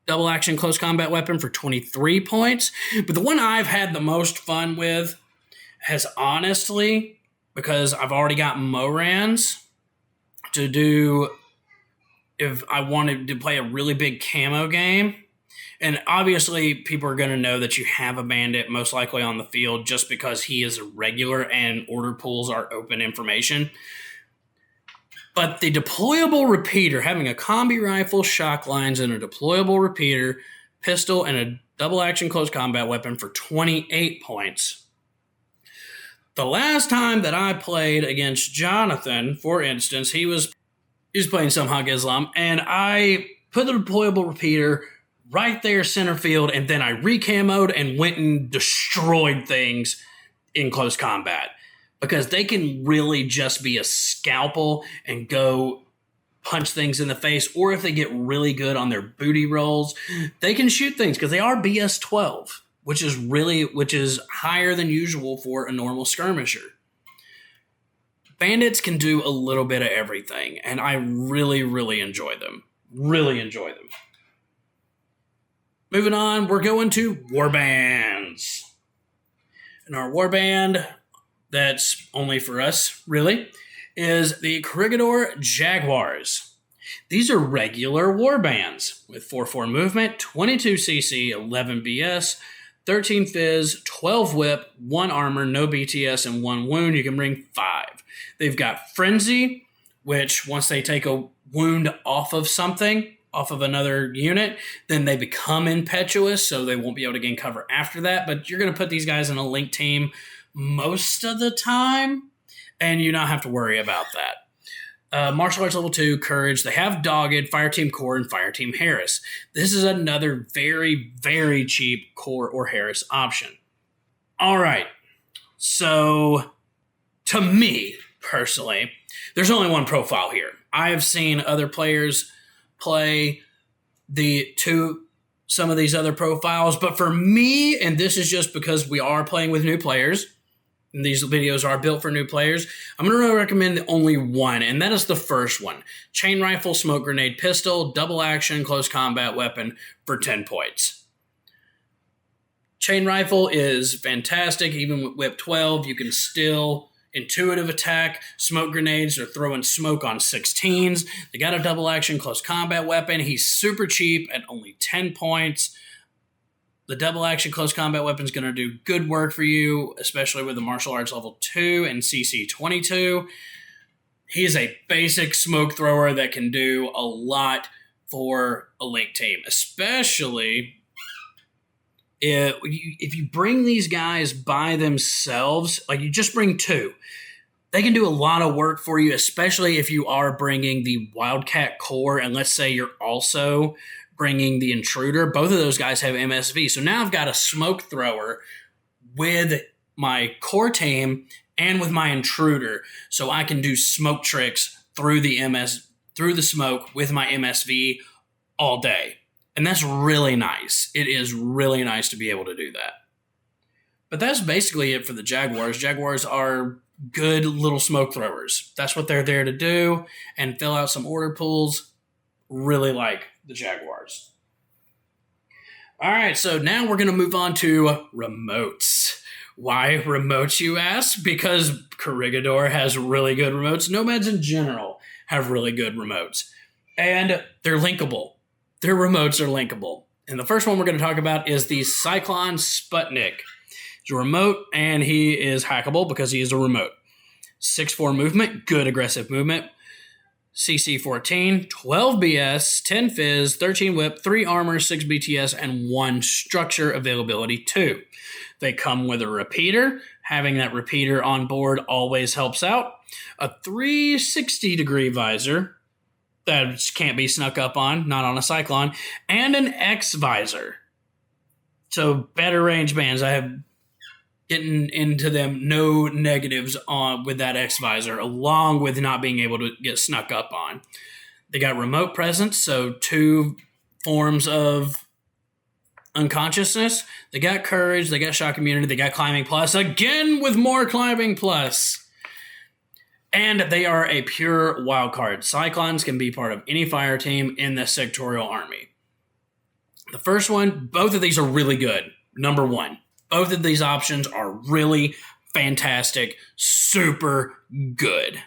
double action close combat weapon for 23 points. But the one I've had the most fun with has honestly, because I've already got Morans to do if I wanted to play a really big camo game. And obviously, people are going to know that you have a bandit most likely on the field just because he is a regular and order pools are open information. But the deployable repeater, having a combi rifle, shock lines, and a deployable repeater, pistol, and a double action close combat weapon for 28 points. The last time that I played against Jonathan, for instance, he was playing some Hug Islam, and I put the deployable repeater right there center field, and then I recamoed and went and destroyed things in close combat. Because they can really just be a scalpel and go punch things in the face, or if they get really good on their booty rolls, they can shoot things because they are BS 12. Which is higher than usual for a normal skirmisher. Bandits can do a little bit of everything, and I really, really enjoy them. Really enjoy them. Moving on, we're going to warbands. And our warband, that's only for us, really, is the Corregidor Jaguars. These are regular warbands with 4-4 movement, 22 CC, 11 BS, 13 Fizz, 12 Whip, 1 Armor, no BTS, and 1 Wound. You can bring 5. They've got Frenzy, which once they take a wound off of something, off of another unit, then they become Impetuous, so they won't be able to gain cover after that. But you're going to put these guys in a link team most of the time, and you don't have to worry about that. Martial Arts Level 2, Courage. They have Dogged, Fireteam Core, and Fireteam Harris. This is another very, very cheap Core or Harris option. All right. So, to me, personally, there's only one profile here. I have seen other players play some of these other profiles, but for me, and this is just because we are playing with new players, and these videos are built for new players, I'm going to recommend only one, and that is the first one. Chain Rifle, Smoke Grenade, Pistol, Double Action, Close Combat Weapon for 10 points. Chain Rifle is fantastic. Even with Whip 12, you can still intuitive attack. Smoke Grenades are throwing smoke on 16s. They got a Double Action, Close Combat Weapon. He's super cheap at only 10 points. The double action close combat weapon is going to do good work for you, especially with the martial arts level 2 and CC 22. He is a basic smoke thrower that can do a lot for a link team, especially if you bring these guys by themselves, like you just bring 2. They can do a lot of work for you, especially if you are bringing the Wildcat Core, and let's say you're also bringing the Intruder. Both of those guys have MSV. So now I've got a smoke thrower with my core team and with my Intruder. So I can do smoke tricks through the smoke with my MSV all day. And that's really nice. It is really nice to be able to do that. But that's basically it for the Jaguars. Jaguars are good little smoke throwers. That's what they're there to do and fill out some order pools. Really like the Jaguars. All right, so now we're going to move on to remotes. Why remotes, you ask? Because Corregidor has really good remotes. Nomads in general have really good remotes. And they're linkable. Their remotes are linkable. And the first one we're going to talk about is the Cyclone Sputnik. He's a remote, and he is hackable because he is a remote. 6'4 movement, good aggressive movement. CC 14, 12 BS, 10 Fizz, 13 Whip, 3 Armor, 6 BTS, and 1 Structure availability 2. They come with a repeater. Having that repeater on board always helps out. A 360-degree visor, that can't be snuck up on, not on a Cyclone, and an X visor. So better range bands. I have getting into them, no negatives on with that X visor, along with not being able to get snuck up on. They got remote presence, so 2 forms of unconsciousness. They got courage, they got shock immunity, they got climbing plus, again with more climbing plus. And they are a pure wildcard. Cyclones can be part of any fire team in the sectorial army. The first one, both of these are really good. Number 1. Both of these options are really fantastic, super good.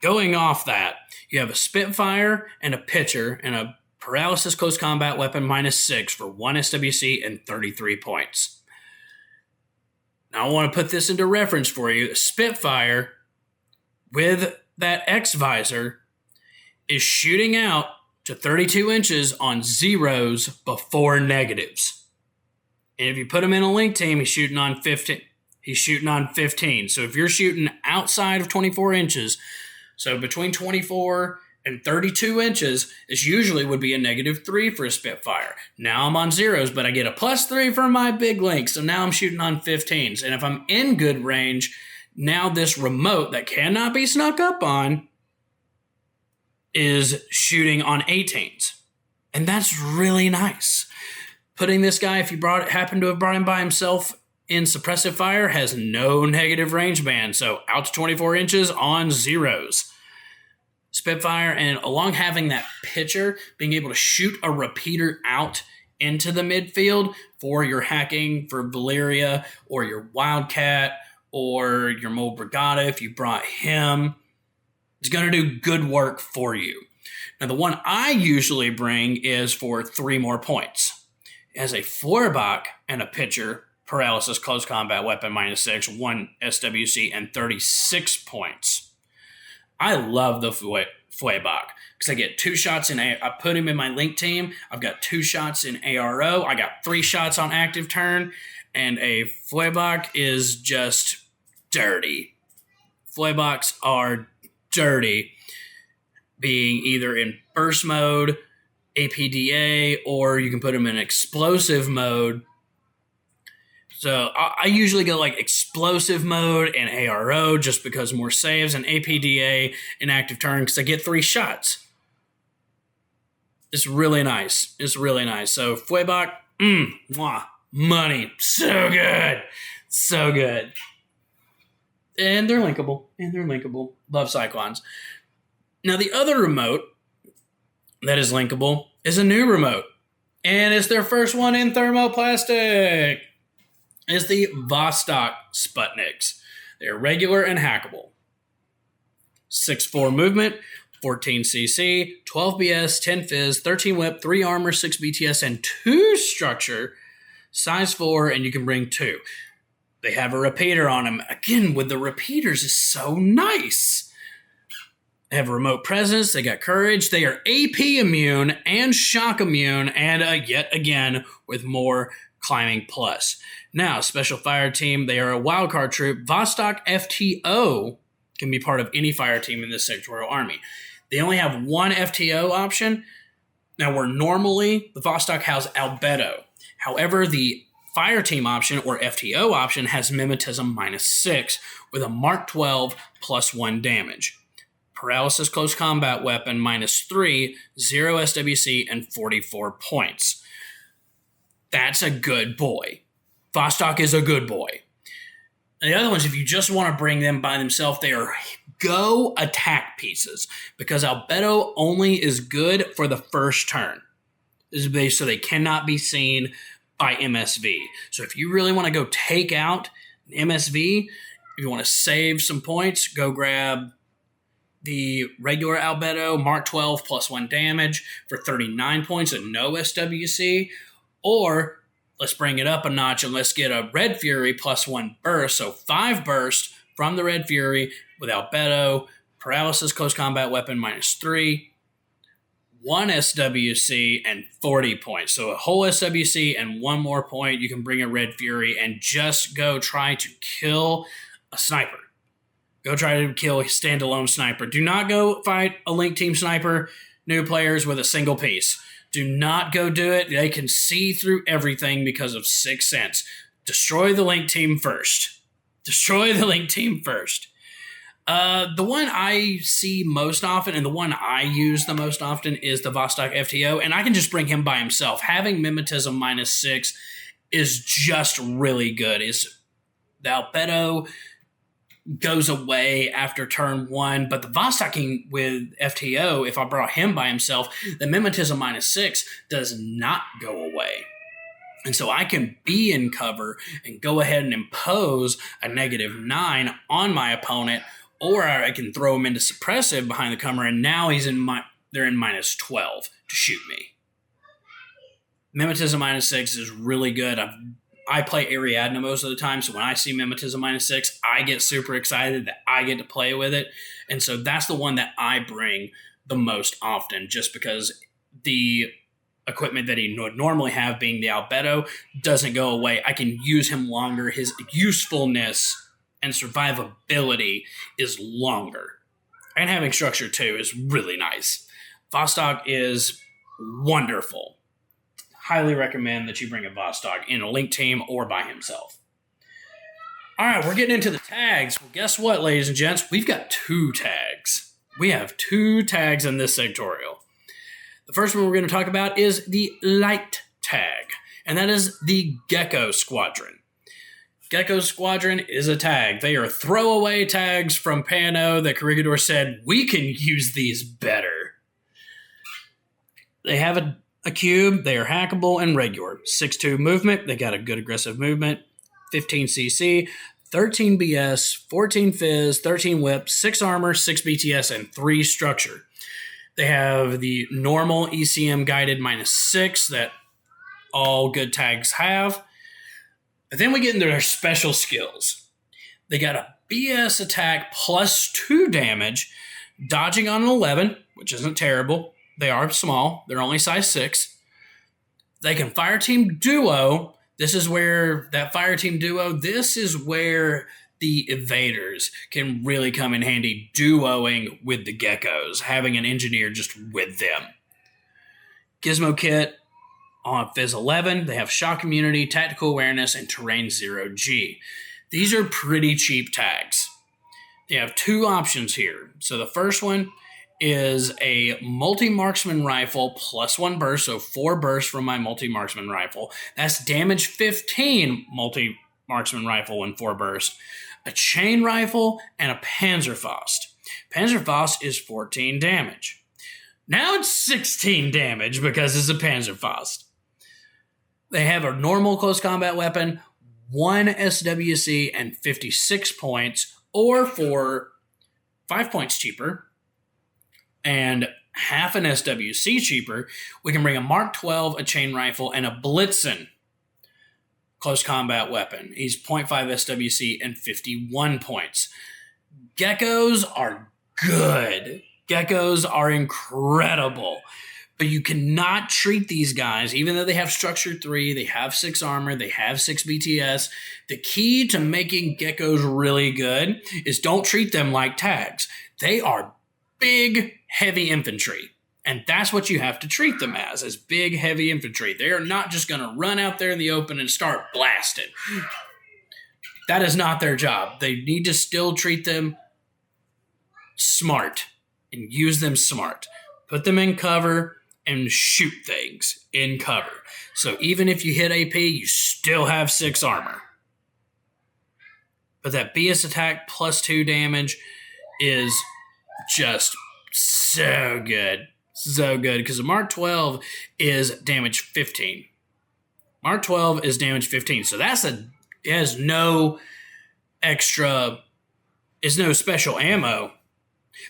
Going off that, you have a Spitfire and a Pitcher and a Paralysis Close Combat Weapon -6 for 1 SWC and 33 points. Now I want to put this into reference for you. Spitfire, with that X visor, is shooting out to 32 inches on zeros before negatives. And if you put him in a link team, he's shooting on 15. He's shooting on 15. So if you're shooting outside of 24 inches, so between 24 and 32 inches, this usually would be a -3 for a Spitfire. Now I'm on zeros, but I get a +3 for my big link. So now I'm shooting on 15s. And if I'm in good range, now this remote that cannot be snuck up on is shooting on 18s. And that's really nice. Putting this guy, if you happen to have brought him by himself in suppressive fire, has no negative range band. So out to 24 inches on zeros. Spitfire, and along having that pitcher, being able to shoot a repeater out into the midfield for your hacking for Valeria or your Wildcat or your Mole Brigada, if you brought him, it's going to do good work for you. Now, the one I usually bring is for 3 more points. As a Feuerbach and a Pitcher, Paralysis Close Combat Weapon -6, 1 SWC, and 36 points. I love the Feuerbach because I get 2 shots in I put him in my link team. I've got 2 shots in ARO. I got 3 shots on active turn, and a Feuerbach is just dirty. Feuerbachs are dirty, being either in burst mode, APDA, or you can put them in explosive mode. So I usually go like explosive mode and ARO just because more saves, and APDA in active turn because I get 3 shots. It's really nice. It's really nice. So Feuerbach, money. So good. So good. And they're linkable. Love Cyclones. Now the other remote that is linkable is a new remote. And it's their first one in thermoplastic. It's the Vostok Sputniks. They're regular and hackable. 6'4 movement, 14 CC, 12 BS, 10 Fizz, 13 Whip, 3 Armor, 6 BTS, and 2 Structure. Size 4, and you can bring 2. They have a repeater on them. Again, with the repeaters is so nice. They have a remote presence. They got courage. They are AP immune and shock immune, and yet again with more climbing plus. Now, special fire team. They are a wildcard troop. Vostok FTO can be part of any fire team in the sectorial army. They only have 1 FTO option. Now, where normally the Vostok has Albedo. However, the fire team option or FTO option has mimetism -6 with a Mark 12 +1 damage. Paralysis Close Combat Weapon -3, 0 SWC, and 44 points. That's a good boy. Vostok is a good boy. The other ones, if you just want to bring them by themselves, they are go attack pieces because Albedo only is good for the first turn. So they cannot be seen by MSV. So if you really want to go take out an MSV, if you want to save some points, go grab the regular Albedo, Mark 12 +1 damage for 39 points and no SWC. Or let's bring it up a notch and let's get a Red Fury +1 burst. So 5 burst from the Red Fury with Albedo, Paralysis Close Combat Weapon -3, 1 SWC, and 40 points. So a whole SWC and 1 more point. You can bring a Red Fury and just go try to kill a sniper. Go try to kill a standalone sniper. Do not go fight a link team sniper, new players, with a single piece. Do not go do it. They can see through everything because of Sixth Sense. Destroy the link team first. Destroy the link team first. The one I see most often and the one I use the most often is the Vostok FTO, and I can just bring him by himself. Having Mimetism -6 is just really good. The Albedo goes away after turn 1, but the Vostoking with FTO, if I brought him by himself, the Mimetism -6 does not go away. And so I can be in cover and go ahead and impose a -9 on my opponent, or I can throw him into suppressive behind the cover, and now they're in -12 to shoot me. Mimetism -6 is really good. I play Ariadne most of the time, so when I see Mimetism -6, I get super excited that I get to play with it. And so that's the one that I bring the most often, just because the equipment that he would normally have, being the Albedo, doesn't go away. I can use him longer. His usefulness and survivability is longer. And having structure too is really nice. Vostok is wonderful. Highly recommend that you bring a Vostok in a link team or by himself. All right, we're getting into the tags. Well, guess what, ladies and gents? We've got 2 tags. We have 2 tags in this sectorial. The first one we're going to talk about is the light tag, and that is the Gecko Squadron. Gecko Squadron is a tag. They are throwaway tags from Pano that Corregidor said, we can use these better. They have a cube, they are hackable and regular. 6'2 movement, they got a good aggressive movement. 15 CC, 13 BS, 14 Fizz, 13 Whip, 6 armor, 6 BTS, and 3 structure. They have the normal ECM guided -6 that all good tags have. But then we get into their special skills. They got a BS attack +2 damage, dodging on an 11, which isn't terrible. They are small. They're only size 6. They can fireteam duo. This is where that fireteam duo, this is where the evaders can really come in handy, duoing with the geckos, having an engineer just with them. Gizmo kit on Fizz 11. They have shock immunity, tactical awareness, and terrain 0G. These are pretty cheap tags. They have 2 options here. So the first one is a multi-marksman rifle +1 burst, so 4 bursts from my multi-marksman rifle. That's damage 15 multi-marksman rifle and 4 bursts. A chain rifle and a Panzerfaust. Panzerfaust is 14 damage. Now it's 16 damage because it's a Panzerfaust. They have a normal close combat weapon, 1 SWC and 56 points, or for 5 points cheaper, and half an SWC cheaper, we can bring a Mark 12, a chain rifle, and a Blitzen close combat weapon. He's 0.5 SWC and 51 points. Geckos are good. Geckos are incredible. But you cannot treat these guys, even though they have structure 3, they have 6 armor, they have 6 BTS. The key to making geckos really good is don't treat them like tags. They are big, heavy infantry. And that's what you have to treat them as big, heavy infantry. They are not just going to run out there in the open and start blasting. That is not their job. They need to still treat them smart and use them smart. Put them in cover and shoot things in cover. So even if you hit AP, you still have 6 armor. But that BS attack +2 damage is just so good. So good, because the Mark 12 is damage 15. Mark 12 is damage 15. So it has no extra, it's no special ammo.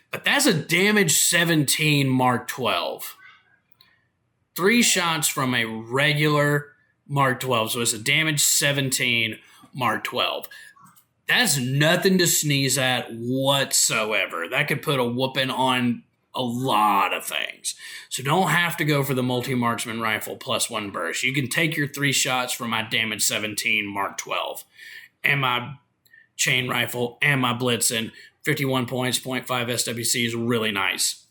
But that's a damage 17 Mark 12. 3 shots from a regular Mark 12. So it's a damage 17 Mark 12. That's nothing to sneeze at whatsoever. That could put a whooping on a lot of things. So don't have to go for the multi-marksman rifle +1 burst. You can take your 3 shots from my damage 17 Mark 12 and my chain rifle and my Blitzen 51 points, 0.5 SWC is really nice.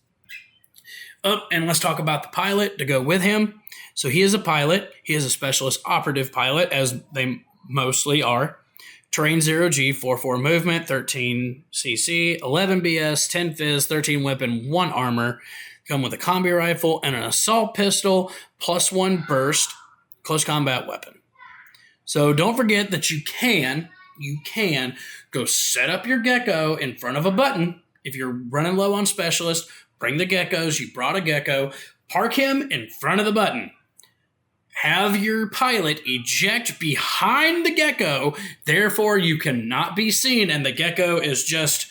And let's talk about the pilot to go with him. So he is a pilot. He is a specialist operative pilot, as they mostly are. Terrain 0G, 4-4 movement, 13 CC, 11 BS, 10 Fizz, 13 whip, and 1 armor. Come with a combi rifle and an assault pistol, +1 burst, close combat weapon. So don't forget that you can go set up your Gecko in front of a button. If you're running low on specialist, bring the Geckos. You brought a Gecko. Park him in front of the button. Have your pilot eject behind the Gecko. Therefore, you cannot be seen, and the Gecko is just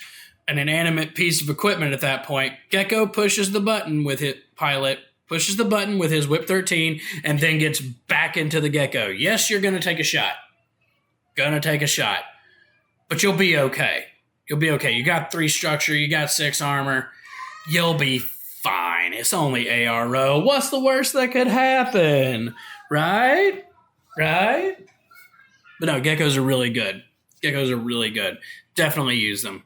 an inanimate piece of equipment at that point. Gecko pushes the button with his pilot, pushes the button with his Whip 13, and then gets back into the Gecko. Yes, you're going to take a shot. But you'll be okay. You got 3 structure, you got 6 armor. You'll be fine. It's only ARO. What's the worst that could happen? Right? But no, Geckos are really good. Definitely use them.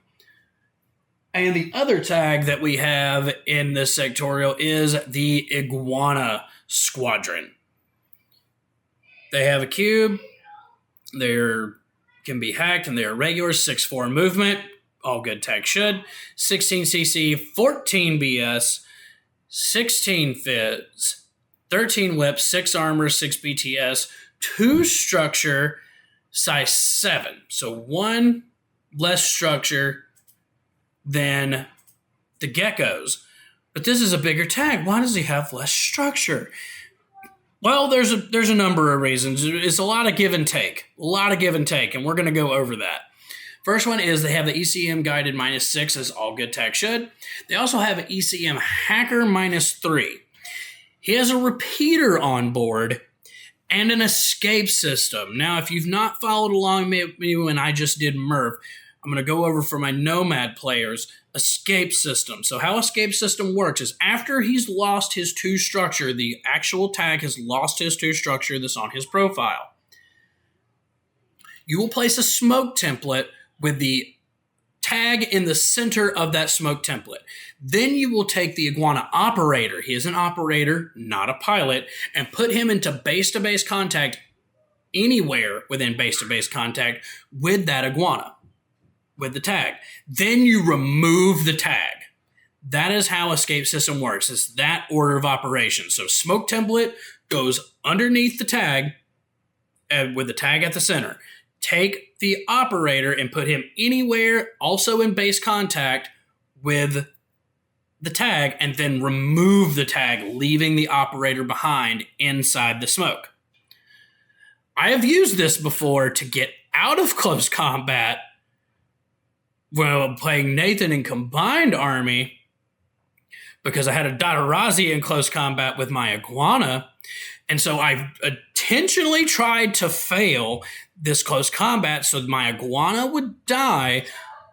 And the other tag that we have in this sectorial is the Iguana Squadron. They have a cube. They can be hacked, and they are regular 6-4 movement. All good tag should. 16 CC, 14 BS, 16 Fizz, 13 whip, 6 armor, 6 BTS, 2 structure, size 7. So 1 less structure than the Geckos. But this is a bigger tag. Why does he have less structure? Well, there's a number of reasons. It's a lot of give and take. And we're going to go over that. First one is they have the ECM guided -6, as all good tag should. They also have an ECM hacker -3. He has a repeater on board and an escape system. Now, if you've not followed along with me when I just did Murph, I'm going to go over for my Nomad players, escape system. So how escape system works is after he's lost his 2 structure, the actual tag has lost his 2 structure that's on his profile. You will place a smoke template with the tag in the center of that smoke template. Then you will take the Iguana operator, he is an operator, not a pilot, and put him into base-to-base contact anywhere within base-to-base contact with that Iguana, with the tag. Then you remove the tag. That is how escape system works. It's that order of operations. So smoke template goes underneath the tag with the tag at the center. Take the operator and put him anywhere, also in base contact with the tag, and then remove the tag, leaving the operator behind inside the smoke. I have used this before to get out of close combat while playing Nathan in Combined Army, because I had a Dotarazi in close combat with my Iguana, and so I intentionally tried to fail this close combat so my Iguana would die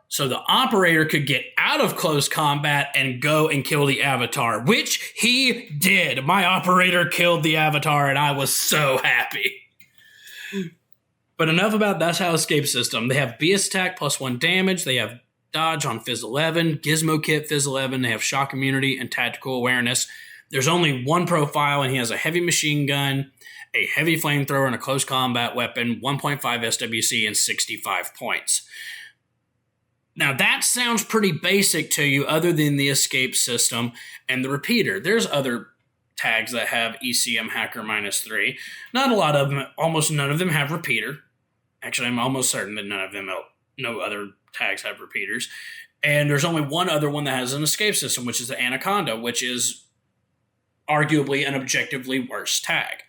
so the operator could get out of close combat and go and kill the Avatar, which he did. My operator killed the Avatar, and I was so happy. But enough about that's how escape system. They have BS attack +1 damage. They have dodge on Fizz 11, Gizmo Kit Fizz 11. They have shock immunity and tactical awareness. There's only 1 profile, and he has a heavy machine gun, a heavy flamethrower, and a close combat weapon, 1.5 SWC, and 65 points. Now, that sounds pretty basic to you other than the escape system and the repeater. There's other tags that have ECM hacker -3. Not a lot of them. Almost none of them have repeater. Actually, I'm almost certain that no other tags have repeaters. And there's only one other one that has an escape system, which is the Anaconda, which is arguably an objectively worse tag.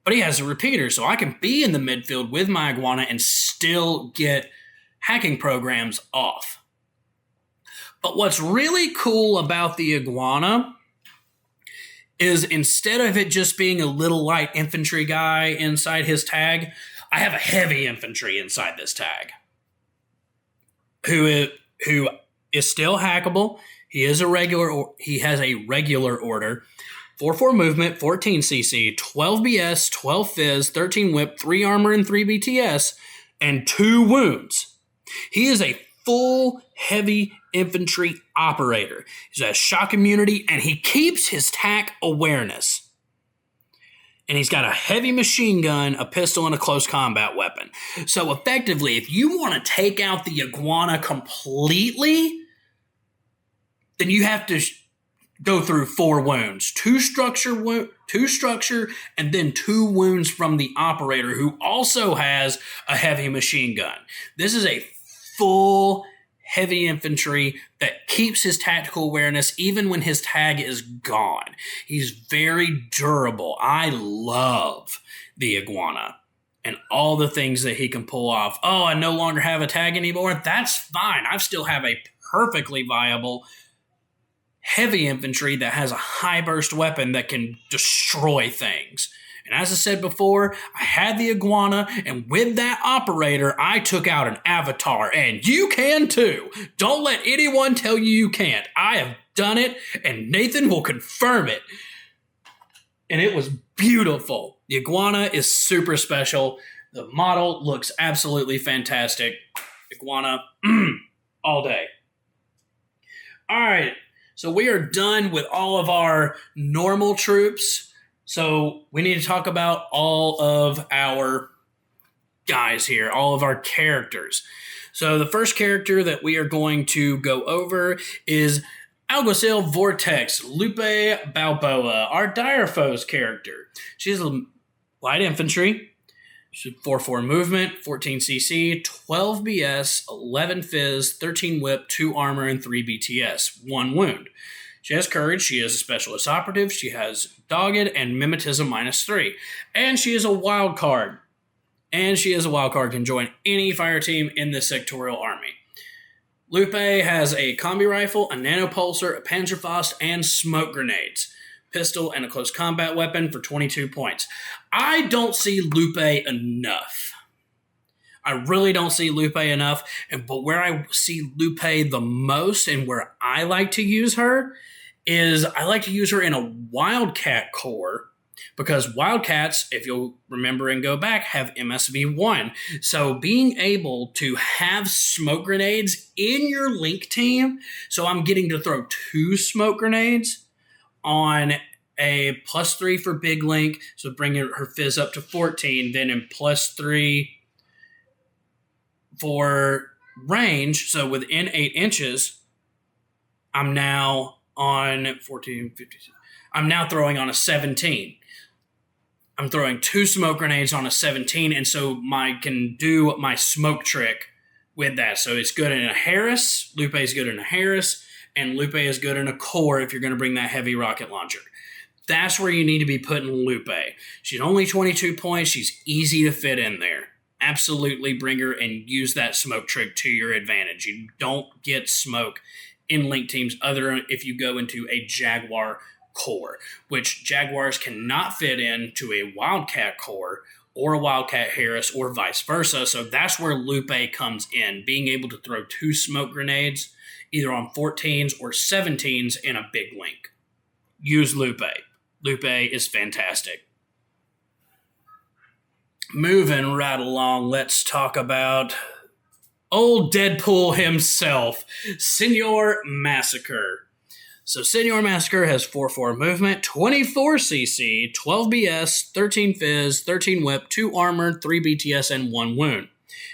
But he has a repeater, so I can be in the midfield with my Iguana and still get hacking programs off. But what's really cool about the Iguana is instead of it just being a little light infantry guy inside his tag, I have a heavy infantry inside this tag who is still hackable. He has a regular order. 4-4 movement, 14 CC, 12 BS, 12 Fizz, 13 whip, 3 armor, and 3 BTS, and 2 wounds. He is a full heavy infantry operator. He has shock immunity, and he keeps his TAC awareness. And he's got a heavy machine gun, a pistol, and a close combat weapon. So effectively, if you want to take out the Iguana completely, then you have to go through 4 wounds. 2 structure, and then 2 wounds from the operator, who also has a heavy machine gun. This is a full heavy infantry that keeps his tactical awareness even when his tag is gone. He's very durable. I love the Iguana and all the things that he can pull off. Oh, I no longer have a tag anymore? That's fine. I still have a perfectly viable heavy infantry that has a high burst weapon that can destroy things. And as I said before, I had the Iguana, and with that operator, I took out an avatar, and you can too. Don't let anyone tell you can't. I have done it, and Nathan will confirm it. And it was beautiful. The Iguana is super special. The model looks absolutely fantastic. Iguana, all day. All right. So we are done with all of our normal troops. So we need to talk about all of our guys here, all of our characters. So the first character that we are going to go over is Alguacil Vortex Lupe Balboa, our Dire Foes character. She's a light infantry. She's 4-4 movement, 14 CC, 12 BS, 11 Fizz, 13 Whip, 2 Armor, and 3 BTS, 1 wound. She has Courage, she is a Specialist Operative, she has Dogged and Mimetism -3. And she is a wild card. Can join any fire team in the sectorial army. Lupe has a combi rifle, a nanopulsar, a Panzerfaust, and smoke grenades. Pistol, and a close combat weapon for 22 points. I don't see Lupe enough. I really don't see Lupe enough. But where I see Lupe the most and where I like to use her is I like to use her in a Wildcat Corps, because Wildcats, if you'll remember and go back, have MSV1. So being able to have smoke grenades in your link team, so I'm getting to throw 2 smoke grenades on a +3 for big link, so bringing her Fizz up to 14, then in +3 for range, so within 8 inches, I'm now on 14, 15. I'm now throwing on a 17. I'm throwing 2 smoke grenades on a 17, and so I can do my smoke trick with that. So it's good in a Harris. Lupe is good in a Harris. And Lupe is good in a core if you're going to bring that heavy rocket launcher. That's where you need to be putting Lupe. She's only 22 points. She's easy to fit in there. Absolutely bring her and use that smoke trick to your advantage. You don't get smoke in link teams other than if you go into a Jaguar core, which Jaguars cannot fit into a Wildcat core or a Wildcat Harris or vice versa. So that's where Lupe comes in, being able to throw 2 smoke grenades either on 14s or 17s in a big link. Use Lupe. Lupe is fantastic. Moving right along, let's talk about old Deadpool himself, Senor Massacre. So Senor Massacre has 4-4 movement, 24 CC, 12 BS, 13 Fizz, 13 Whip, 2 Armor, 3 BTS, and 1 wound.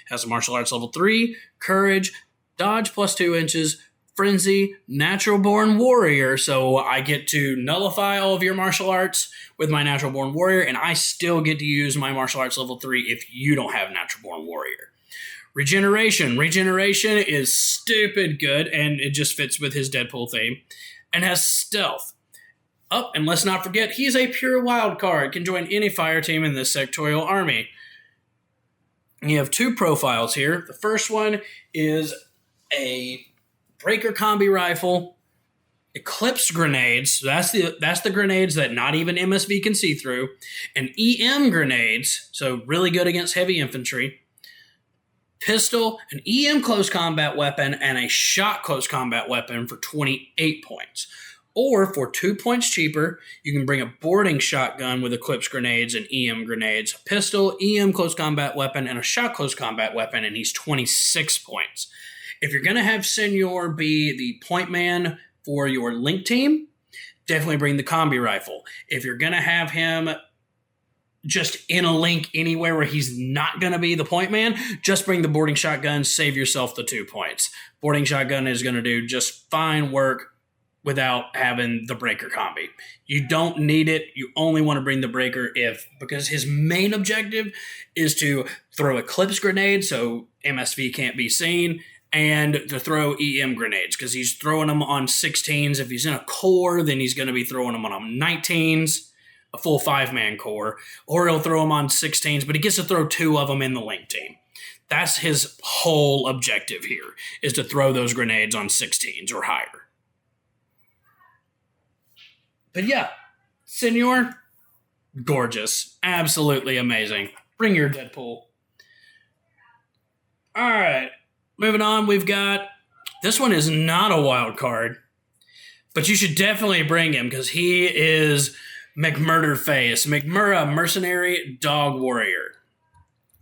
Has a martial arts level 3, Courage, Dodge +2 inches, Frenzy, Natural Born Warrior. So I get to nullify all of your martial arts with my Natural Born Warrior, and I still get to use my martial arts level 3 if you don't have Natural Born Warrior. Regeneration. Regeneration is stupid good, and it just fits with his Deadpool theme. And has Stealth. Oh, and let's not forget, he's a pure wild card. Can join any fire team in this sectorial army. And you have 2 profiles here. The first one is a Breaker Combi Rifle, Eclipse Grenades, so that's the grenades that not even MSV can see through, and EM Grenades, so really good against heavy infantry, Pistol, an EM Close Combat Weapon, and a Shot Close Combat Weapon for 28 points. Or for 2 points cheaper, you can bring a boarding shotgun with Eclipse Grenades and EM Grenades, a pistol, EM Close Combat Weapon, and a Shot Close Combat Weapon, and he's 26 points. If you're going to have Senor be the point man for your link team, definitely bring the combi rifle. If you're going to have him just in a link anywhere where he's not going to be the point man, just bring the boarding shotgun, save yourself the 2 points. Boarding shotgun is going to do just fine work without having the breaker combi. You don't need it. You only want to bring the breaker because his main objective is to throw eclipse grenades so MSV can't be seen, and to throw EM grenades because he's throwing them on 16s. If he's in a core, then he's going to be throwing them on 19s, a full 5-man core, or he'll throw them on 16s, but he gets to throw 2 of them in the link team. That's his whole objective here, is to throw those grenades on 16s or higher. But yeah, Senor, gorgeous. Absolutely amazing. Bring your Deadpool. All right, moving on, we've got... This one is not a wild card, but you should definitely bring him because he is Mcmurder face. Mcmurder, Mercenary Dog Warrior.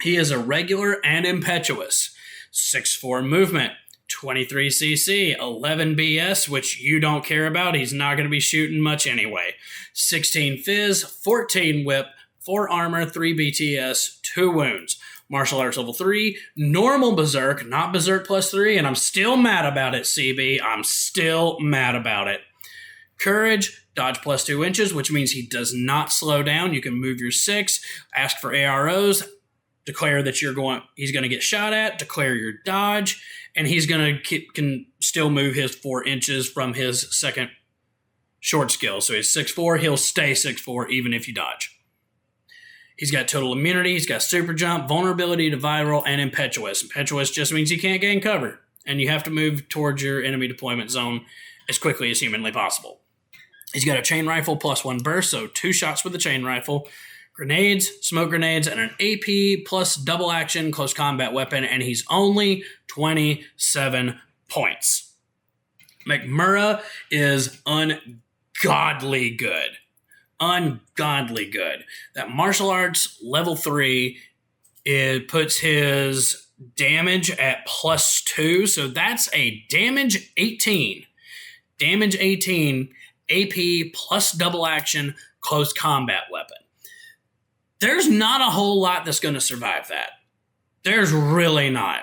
He is a regular and impetuous. 6'4" movement. 23cc, 11 BS, which you don't care about. He's not going to be shooting much anyway. 16 Fizz, 14 Whip, 4 Armor, 3 BTS, 2 Wounds. Martial Arts level 3, normal Berserk, not Berserk plus 3, and I'm still mad about it, CB. I'm still mad about it. Courage, dodge plus 2 inches, which means he does not slow down. You can move your 6, ask for AROs, declare that he's going to get shot at, declare your dodge, and he's going to can still move his 4 inches from his second short skill. So he's 6'4", he'll stay 6'4", even if you dodge. He's got total immunity, he's got super jump, vulnerability to viral, and impetuous. Impetuous just means you can't gain cover, and you have to move towards your enemy deployment zone as quickly as humanly possible. He's got a chain rifle plus 1 burst, so 2 shots with the chain rifle, grenades, smoke grenades, and an AP plus double action close combat weapon, and he's only 27 points. Mcmurder is ungodly good. Ungodly good. That martial arts level 3, it puts his damage at plus 2, so that's a damage 18. Damage 18, AP plus double action close combat weapon. There's not a whole lot that's going to survive that. There's really not.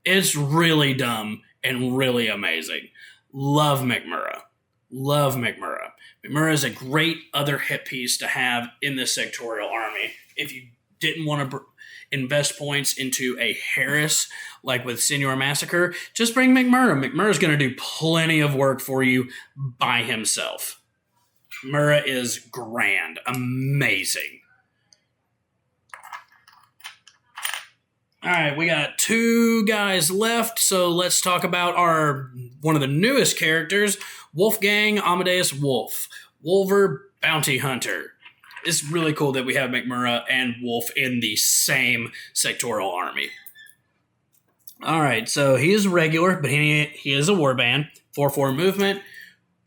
It's really dumb and really amazing. Love Mcmurder. Love Mcmurder. Mcmurder is a great other hit piece to have in the sectorial army. If you didn't want to invest points into a Harris like with Senor Massacre, just bring Mcmurder. Mcmurder's going to do plenty of work for you by himself. Mcmurder is grand. Amazing. All right, we got 2 guys left, so let's talk about one of the newest characters, Wolfgang, Amadeus, Wolf. Wolver, Bounty Hunter. It's really cool that we have Mcmurder and Wolf in the same sectorial army. All right, so he is regular, but he is a warband. 4-4 movement,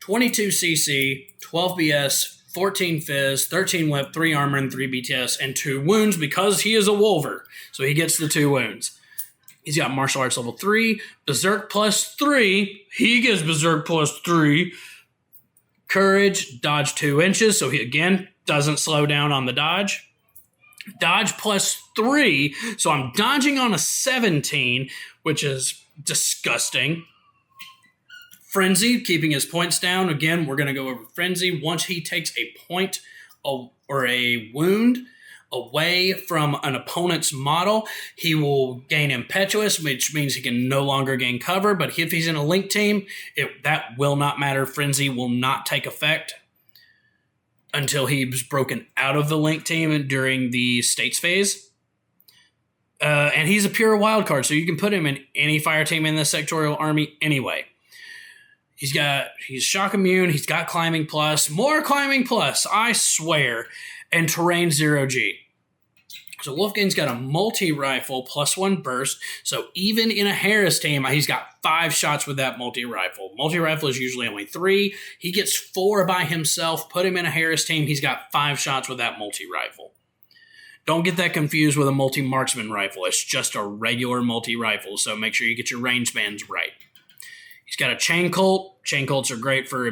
22cc, 12 BS, 14 Fizz, 13 Whip, 3 Armor, and 3 BTS, and 2 Wounds because he is a Wolver. So he gets the 2 wounds. He's got Martial Arts level 3, Berserk plus 3. He gets Berserk plus 3. Courage, dodge 2 inches, so he, again, doesn't slow down on the dodge. Dodge plus 3, so I'm dodging on a 17, which is disgusting. Frenzy, keeping his points down. Again, we're going to go over Frenzy. Once he takes a point or a wound away from an opponent's model, he will gain Impetuous, which means he can no longer gain cover. But if he's in a link team, that will not matter. Frenzy will not take effect until he's broken out of the link team during the states phase. And he's a pure wild card, so you can put him in any fire team in the sectorial army anyway. He's shock immune, he's got climbing plus, more climbing plus, I swear, and terrain 0G. So Wolfgang's got a multi-rifle plus 1 burst, so even in a Harris team, he's got 5 shots with that multi-rifle. Multi-rifle is usually only 3. He gets 4 by himself, put him in a Harris team, he's got 5 shots with that multi-rifle. Don't get that confused with a multi-marksman rifle. It's just a regular multi-rifle, so make sure you get your range bands right. He's got a chain colt. Chain colts are great for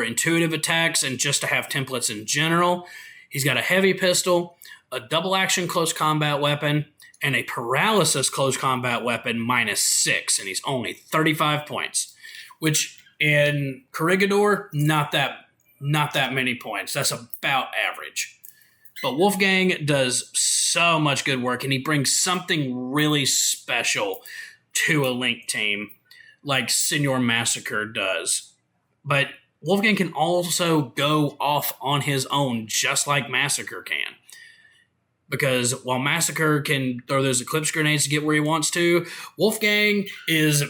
intuitive attacks and just to have templates in general. He's got a heavy pistol, a double-action close combat weapon, and a paralysis close combat weapon -6, and he's only 35 points, which in Corregidor, not that many points. That's about average. But Wolfgang does so much good work, and he brings something really special to a Link team, like Senor Massacre does. But Wolfgang can also go off on his own, just like Massacre can. Because while Massacre can throw those Eclipse grenades to get where he wants to, Wolfgang is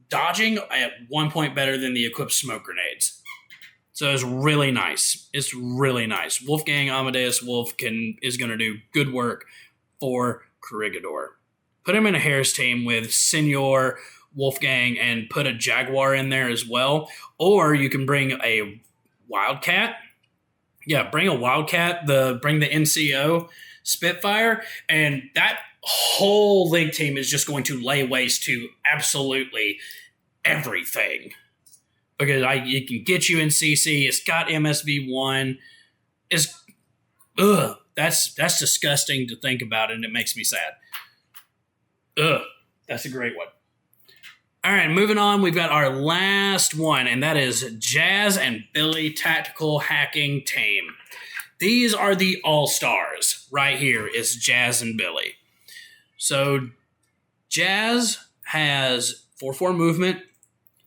dodging at 1 point better than the Eclipse smoke grenades. So it's really nice. It's really nice. Wolfgang Amadeus Wolf is going to do good work for Corregidor. Put him in a Harris team with Senor, Wolfgang, and put a Jaguar in there as well. Or you can bring a Wildcat. Yeah, bring a Wildcat. Bring the NCO Spitfire, and that whole Link team is just going to lay waste to absolutely everything. Because it can get you in CC. It's got MSV1. That's disgusting to think about, and it makes me sad. That's a great one. All right, moving on, we've got our last one, and that is Jazz and Billy Tactical Hacking Team. These are the all-stars. Right here is Jazz and Billy. So Jazz has 4-4 movement,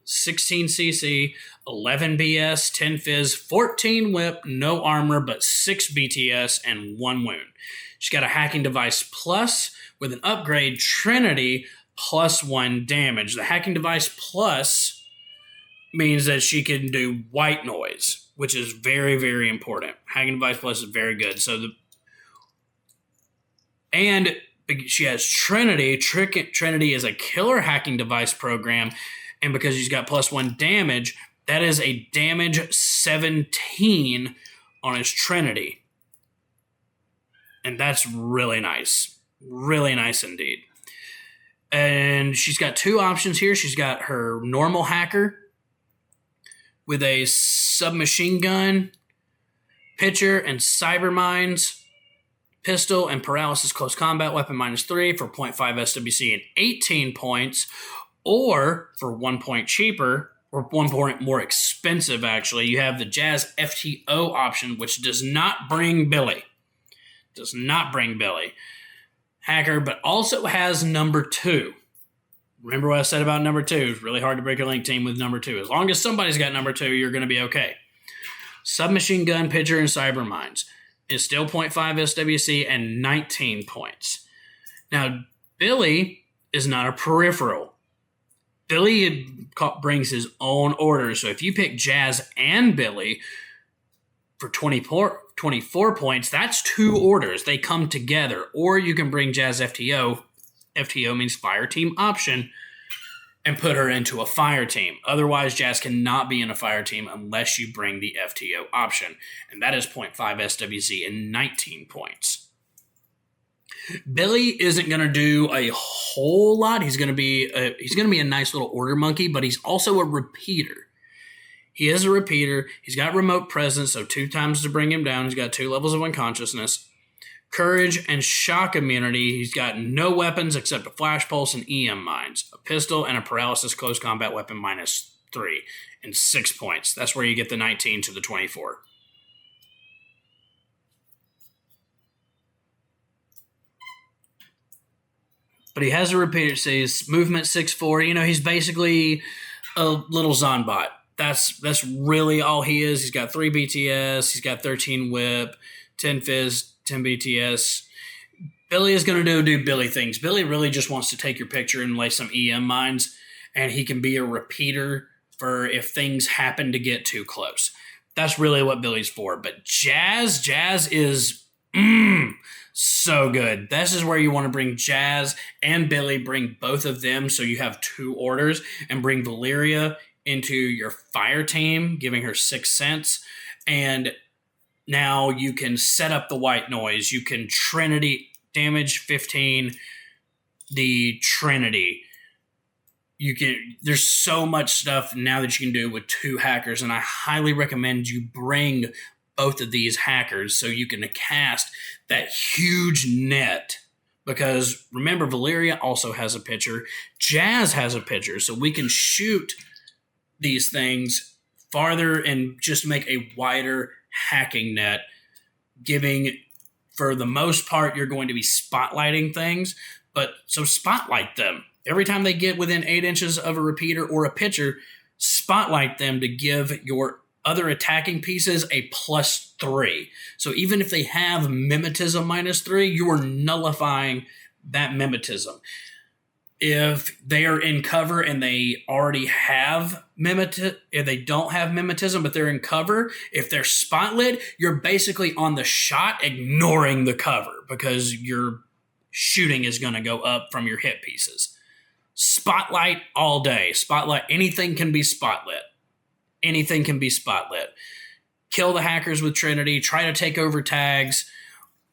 16 CC, 11 BS, 10 Fizz, 14 Whip, no armor, but 6 BTS, and 1 wound. She's got a Hacking Device Plus with an upgrade, Trinity, +1 damage. The Hacking Device Plus means that she can do white noise, which is very, very important. Hacking Device Plus is very good. And she has Trinity. Trinity is a killer hacking device program, and because she's got +1 damage, that is a damage 17 on his Trinity. And that's really nice. Really nice indeed. And she's got 2 options here. She's got her normal hacker with a submachine gun, pitcher, and cyber mines, pistol, and paralysis close combat weapon -3 for 0.5 SWC and 18 points, or for 1 point cheaper, or 1 point more expensive actually, you have the Jazz FTO option, which does not bring Billy. Hacker, but also has number 2. Remember what I said about number 2? It's really hard to break a Link team with number 2. As long as somebody's got number 2, you're going to be okay. Submachine gun, pitcher, and cyber mines is still 0.5 SWC and 19 points. Now, Billy is not a peripheral. Billy brings his own orders. So if you pick Jazz and Billy for 24 points, that's 2 orders. They come together. Or you can bring Jazz FTO. FTO means fire team option, and put her into a fire team. Otherwise, Jazz cannot be in a fire team unless you bring the FTO option. And that is 0.5 SWC and 19 points. Billy isn't going to do a whole lot. He's going to be a nice little order monkey, but he's also a repeater. He is a repeater. He's got remote presence, so 2 times to bring him down. He's got 2 levels of unconsciousness. Courage and shock immunity. He's got no weapons except a flash pulse and EM mines, a pistol, and a paralysis close combat weapon -3 and 6 points. That's where you get the 19 to the 24. But he has a repeater, so he's movement 6'4". He's basically a little Zonbot. That's really all he is. He's got 3 BTS. He's got 13 whip, 10 Fizz, 10 BTS. Billy is going to do Billy things. Billy really just wants to take your picture and lay some EM mines, and he can be a repeater for if things happen to get too close. That's really what Billy's for. But Jazz is so good. This is where you want to bring Jazz and Billy, bring both of them so you have 2 orders, and bring Valeria into your fire team, giving her 6 cents, and Now you can set up the white noise. You can Trinity damage 15, the Trinity. There's so much stuff now that you can do with 2 hackers, and I highly recommend you bring both of these hackers so you can cast that huge net. Because remember, Valeria also has a pitcher. Jazz has a pitcher, so we can shoot these things farther and just make a wider hacking net, giving, for the most part, you're going to be spotlighting things, but so spotlight them. Every time they get within 8 inches of a repeater or a pitcher, spotlight them to give your other attacking pieces a +3. So even if they have mimetism -3, you are nullifying that mimetism. If they are in cover and they already have mimetism, if they don't have mimetism but they're in cover, if they're spotlit, you're basically on the shot ignoring the cover because your shooting is going to go up from your hit pieces. Spotlight all day. Spotlight. Anything can be spotlit. Anything can be spotlit. Kill the hackers with Trinity. Try to take over tags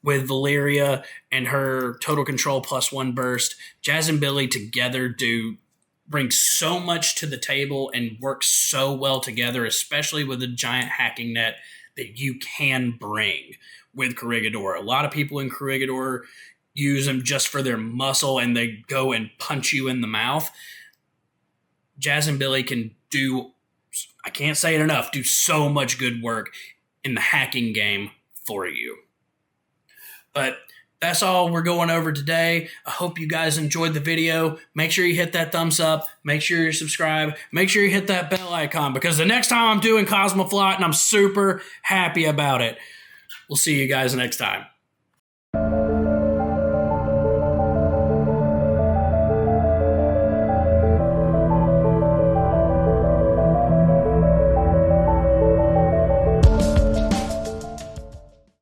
with Valeria and her total control +1 burst. Jazz and Billy together bring so much to the table and work so well together, especially with a giant hacking net that you can bring with Corregidor. A lot of people in Corregidor use them just for their muscle and they go and punch you in the mouth. Jazz and Billy can do, I can't say it enough, do so much good work in the hacking game for you. But that's all we're going over today. I hope you guys enjoyed the video. Make sure you hit that thumbs up. Make sure you subscribe. Make sure you hit that bell icon because the next time I'm doing Cosmoflot and I'm super happy about it. We'll see you guys next time.